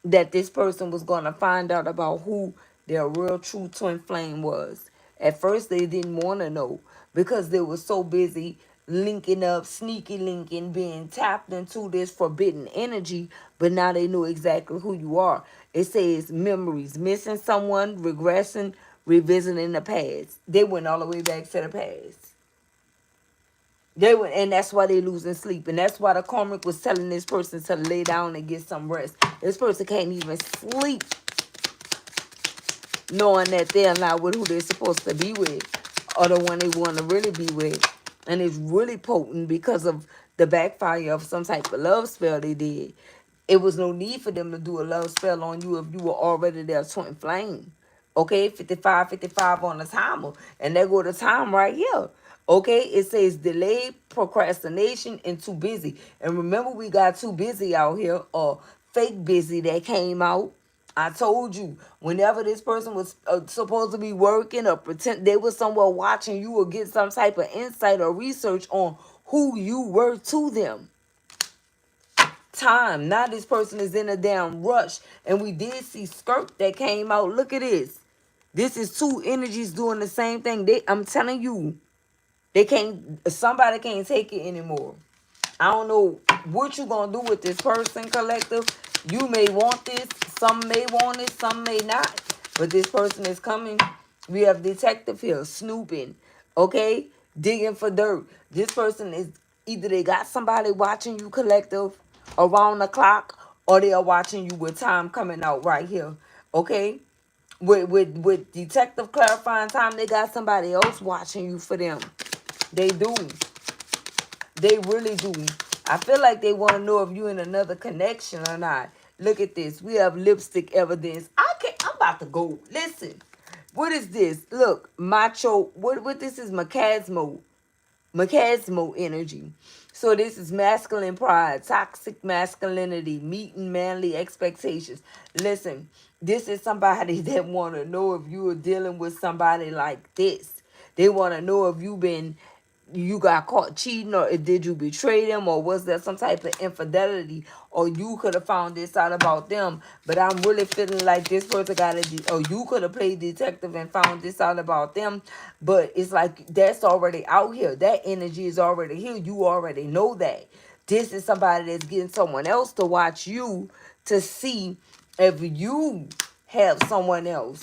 That this person was going to find out about who their real true twin flame was. At first, they didn't want to know because they were so busy linking up, sneaky linking, being tapped into this forbidden energy, but now they know exactly who you are. It says memories, missing someone, regressing, revisiting the past. They went all the way back to the past. They went, and that's why they losing sleep, and that's why the karmic was telling this person to lay down and get some rest. This person can't even sleep, knowing that they're not with who they're supposed to be with, or the one they want to really be with, and it's really potent because of the backfire of some type of love spell they did. It was no need for them to do a love spell on you if you were already their twin flame. Okay, 55, 55 on the timer. And there go the time right here. Okay, it says delay, procrastination, and too busy. And remember, we got too busy out here, or fake busy that came out. I told you, whenever this person was supposed to be working or pretend they was somewhere watching you or get some type of insight or research on who you were to them. Time. Now this person is in a damn rush. And we did see skirt that came out. Look at this. This is two energies doing the same thing. I'm telling you, somebody can't take it anymore. I don't know what you gonna do with this person, collective. You may want this, some may want it, some may not. But this person is coming. We have detective here, snooping, okay? Digging for dirt. This person is either they got somebody watching you, collective, around the clock, or they are watching you with time coming out right here, okay? With detective clarifying time, they got somebody else watching you for them. They do. They really do. I feel like they want to know if you in another connection or not. Look at this. We have lipstick evidence. I'm about to go. Listen. What is this? Look, macho. What this is? Macasmo energy. So this is masculine pride, toxic masculinity, meeting manly expectations. Listen, this is somebody that want to know if you are dealing with somebody like this. They want to know if you got caught cheating, or did you betray them, or was there some type of infidelity, or you could have found this out about them. But I'm really feeling like this person or you could have played detective and found this out about them. But it's like that's already out here. That energy is already here. You already know that. This is somebody that's getting someone else to watch you to see if you have someone else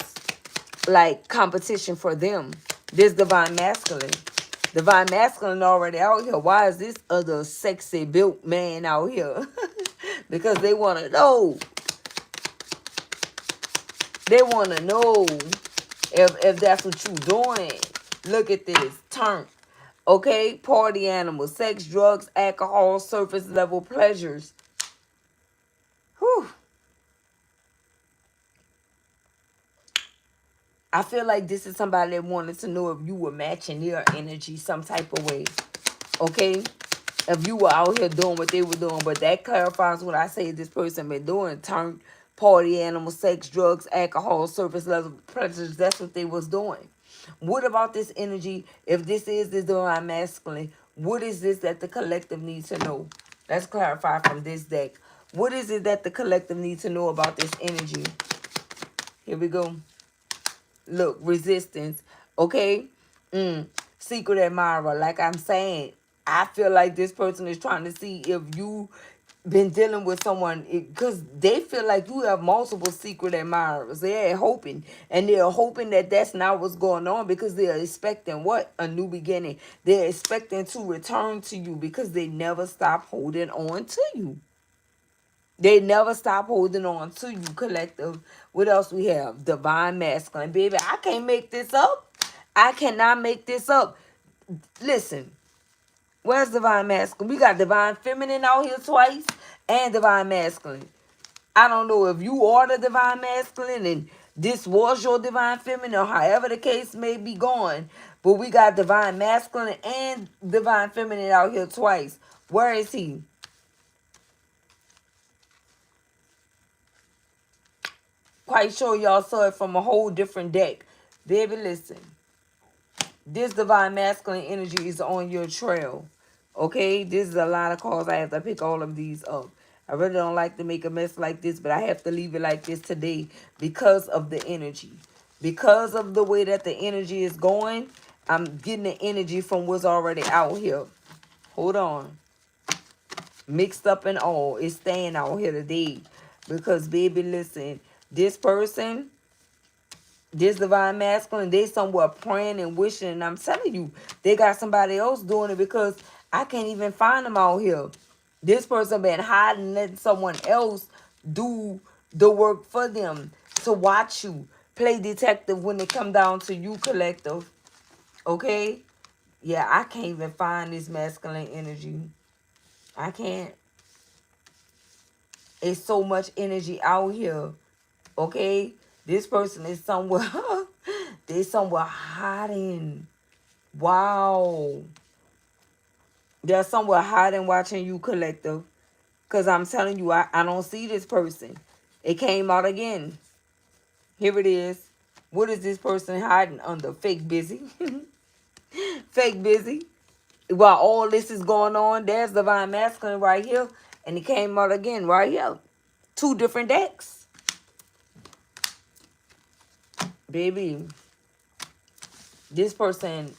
like competition for them. This divine masculine. Divine masculine already out here. Why is this other sexy built man out here? Because they want to know. They want to know if that's what you doing. Look at this. Turn. Okay? Party animals. Sex, drugs, alcohol, surface level pleasures. Whew. I feel like this is somebody that wanted to know if you were matching their energy some type of way. Okay? If you were out here doing what they were doing. But that clarifies what I say this person been doing. Turn party animal, sex, drugs, alcohol, surface level pleasures. That's what they was doing. What about this energy? If this is the divine masculine, what is this that the collective needs to know? Let's clarify from this deck. What is it that the collective needs to know about this energy? Here we go. Look, resistance. Okay? Secret admirer. Like I'm saying, I feel like this person is trying to see if you been dealing with someone because they feel like you have multiple secret admirers. They're hoping, and they're hoping that that's not what's going on, because they're expecting what? A new beginning. They're expecting to return to you because they never stop holding on to you. They never stop holding on to you, collective. What else we have? Divine masculine. Baby, I can't make this up. I cannot make this up. Listen, where's divine masculine? We got divine feminine out here twice and divine masculine. I don't know if you are the divine masculine and this was your divine feminine, or however the case may be going, but we got divine masculine and divine feminine out here twice. Where is he? Quite sure y'all saw it from a whole different deck. Baby, listen. This divine masculine energy is on your trail. Okay? This is a lot of calls. I have to pick all of these up. I really don't like to make a mess like this, but I have to leave it like this today because of the energy. Because of the way that the energy is going, I'm getting the energy from what's already out here. Hold on. Mixed up and all. It's staying out here today. Because, baby, listen. This person, this divine masculine, they somewhere praying and wishing, and I'm telling you, they got somebody else doing it, because I can't even find them out here. This person been hiding, letting someone else do the work for them, to watch you play detective when it come down to you, collective. Okay? Yeah, I can't even find this masculine energy. I can't. It's so much energy out here. Okay? This person is somewhere, they somewhere hiding. Wow. They're somewhere hiding, watching you, collective. Because I'm telling you, I don't see this person. It came out again. Here it is. What is this person hiding under? Fake busy. Fake busy. While all this is going on, there's divine masculine right here. And it came out again right here. Two different decks. Baby, this person,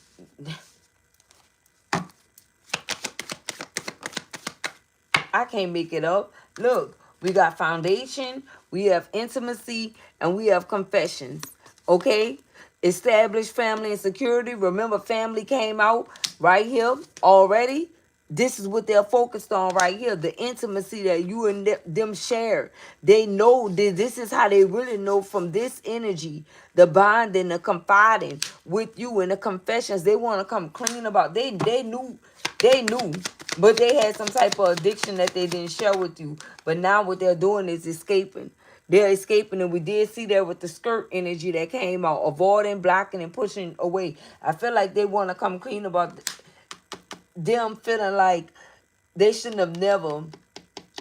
I can't make it up. Look, we got foundation, we have intimacy, and we have confessions. Okay? Established family and security. Remember, family came out right here already. This is what they're focused on right here. The intimacy that you and them share. They know that this is how they really know from this energy. The bonding, the confiding with you, and the confessions. They want to come clean about. They knew. They knew. But they had some type of addiction that they didn't share with you. But now what they're doing is escaping. They're escaping, and we did see that with the skirt energy that came out. Avoiding, blocking, and pushing away. I feel like they want to come clean about them feeling like they shouldn't have never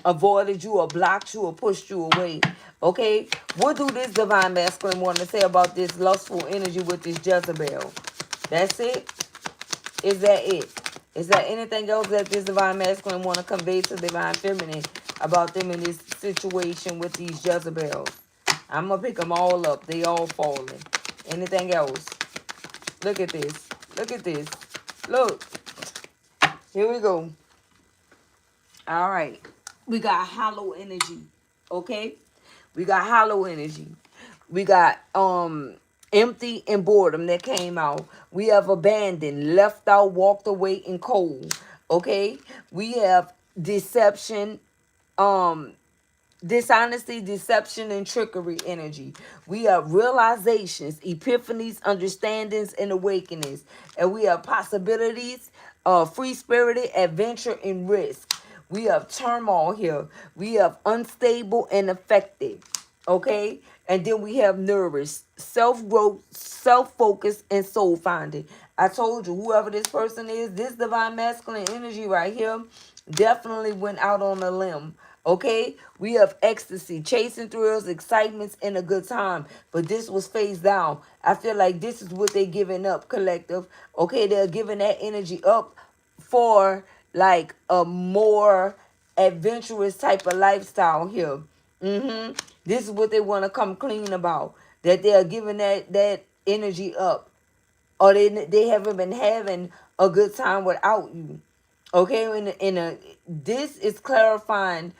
avoided you or blocked you or pushed you away. Okay? What do this divine masculine want to say about this lustful energy with this Jezebel? That's it? Is that it? Is there anything else that this divine masculine want to convey to divine feminine about them in this situation with these Jezebels? I'm going to pick them all up. They all falling. Anything else? Look at this. Look at this. Look. Here we go. All right. We got hollow energy. Okay? We got hollow energy. We got empty and boredom that came out. We have abandoned, left out, walked away, and cold. Okay? We have deception, dishonesty, deception, and trickery energy. We have realizations, epiphanies, understandings, and awakenings. And we have possibilities, free-spirited, adventure, and risk. We have turmoil here. We have unstable and affected. Okay? And then we have nourished, self-growth, self-focus, and soul-finding. I told you, whoever this person is, this divine masculine energy right here definitely went out on a limb. Okay? We have ecstasy, chasing thrills, excitements, and a good time. But this was phased down. I feel like this is what they're giving up, collective. Okay? They're giving that energy up for like a more adventurous type of lifestyle here. This is what they want to come clean about. That they are giving that energy up. Or they haven't been having a good time without you. Okay, this is clarifying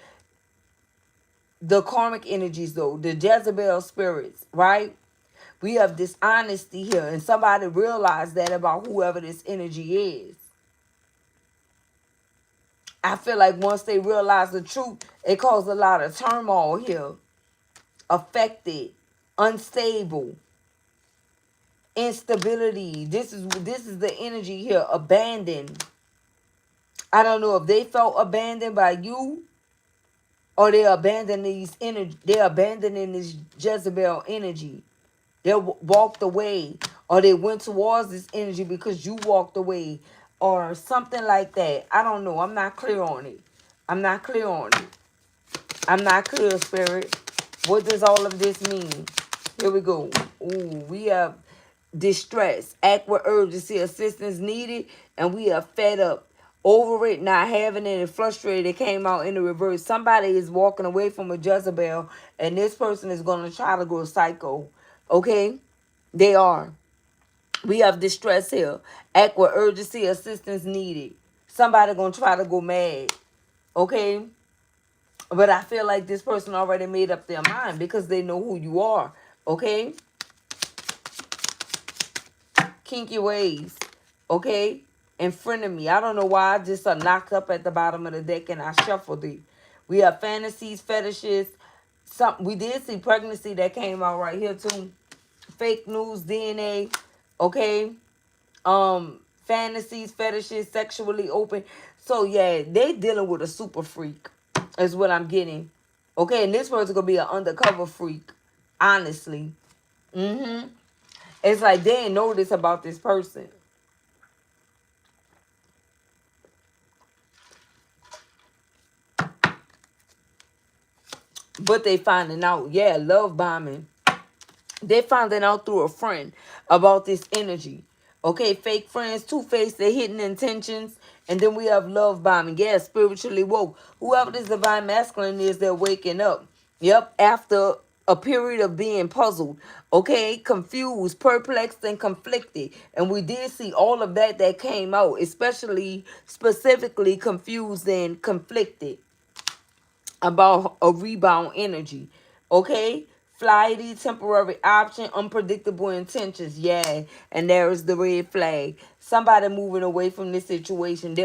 the karmic energies, though, the Jezebel spirits, right? We have dishonesty here, and somebody realized that about whoever this energy is. I feel like once they realize the truth, it caused a lot of turmoil here. Affected, unstable, instability. This is the energy here. Abandoned. I don't know if they felt abandoned by you, or they abandoned these energy. They're abandoning this Jezebel energy. They walked away, or they went towards this energy because you walked away, or something like that. I don't know. I'm not clear on it. I'm not clear on it. I'm not clear, Spirit. What does all of this mean? Here we go. Ooh, we have distress, act with urgency, assistance needed, and we are fed up, over it, not having it, and frustrated. It came out in the reverse. Somebody is walking away from a Jezebel, and this person is going to try to go psycho. Okay? They are. We have distress here. Act with urgency, assistance needed. Somebody going to try to go mad. Okay? But I feel like this person already made up their mind because they know who you are. Okay? Kinky ways. Okay? In front of me. I don't know why I just knocked up at the bottom of the deck and I shuffled it. We have fantasies, fetishes. We did see pregnancy that came out right here too. Fake news, DNA. Okay? Fantasies, fetishes, sexually open. So yeah, they dealing with a super freak is what I'm getting. Okay, and this person's gonna be an undercover freak. Honestly. It's like they ain't know this about this person. But they finding out, yeah, love bombing. They finding out through a friend about this energy. Okay, fake friends, two-faced, their hidden intentions. And then we have love bombing. Yeah, spiritually woke. Whoever this divine masculine is, they're waking up. Yep, after a period of being puzzled. Okay, confused, perplexed, and conflicted. And we did see all of that came out, especially, specifically confused and conflicted about a rebound energy. Okay? Flighty, temporary option, unpredictable intentions. Yeah. And there is the red flag. Somebody moving away from this situation.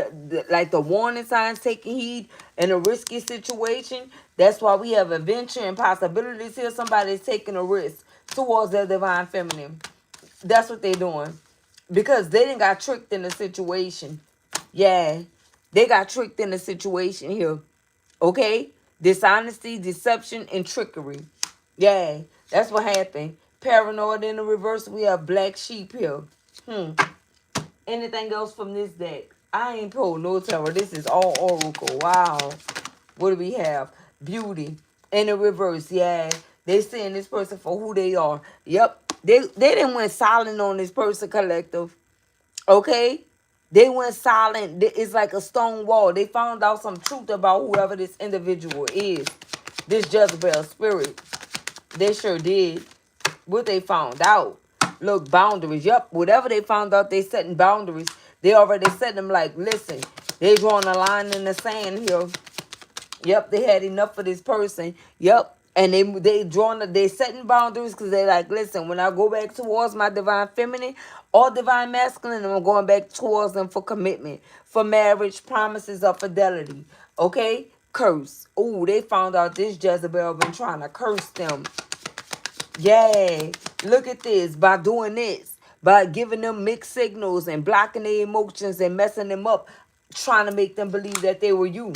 Like the warning signs, taking heed in a risky situation. That's why we have adventure and possibilities here. Somebody's taking a risk towards their divine feminine. That's what they're doing. Because they didn't got tricked in the situation. Yeah. They got tricked in the situation here. Okay? Dishonesty, deception, and trickery. Yeah, that's what happened. Paranoid in the reverse. We have black sheep here. Anything else from this deck? I ain't pulled no tarot. This is all oracle. Wow. What do we have? Beauty in the reverse. Yeah, they seeing this person for who they are. Yep. They didn't went silent on this person, collective. Okay? They went silent. It's like a stone wall. They found out some truth about whoever this individual is. This Jezebel spirit. They sure did. What they found out. Look, boundaries. Yup, whatever they found out, they setting boundaries. They already set them like, listen, they drawing a line in the sand here. Yep, they had enough of this person. Yep. And they setting boundaries because they like, listen, when I go back towards my divine feminine or divine masculine, I'm going back towards them for commitment, for marriage, promises of fidelity. Okay? Curse. Ooh, they found out this Jezebel been trying to curse them. Yeah. Look at this. By doing this, by giving them mixed signals and blocking their emotions and messing them up, trying to make them believe that they were you.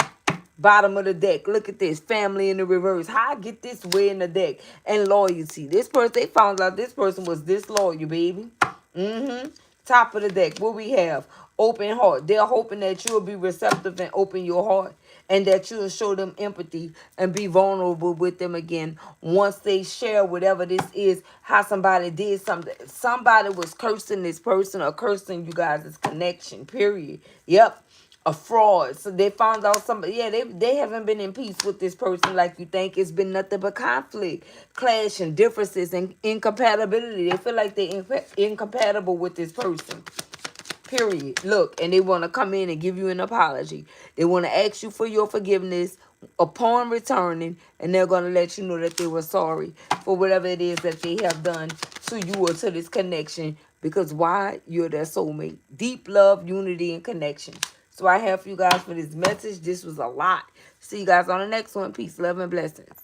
Bottom of the deck. Look at this. Family in the reverse. How I get this way in the deck? And loyalty. This person, they found out this person was disloyal, baby. Top of the deck. What we have? Open heart. They're hoping that you'll be receptive and open your heart. And that you'll show them empathy and be vulnerable with them again. Once they share whatever this is, how somebody did something. Somebody was cursing this person or cursing you guys' connection, period. Yep. A fraud. So they found out somebody, yeah, they haven't been in peace with this person like you think. It's been nothing but conflict, clash, and differences and incompatibility. They feel like they're incompatible with this person. Period. Look, and they want to come in and give you an apology. They want to ask you for your forgiveness upon returning, and they're going to let you know that they were sorry for whatever it is that they have done to you or to this connection. Because why? You're their soulmate. Deep love, unity, and connection. So I have for you guys for this message. This was a lot. See you guys on the next one. Peace, love, and blessings.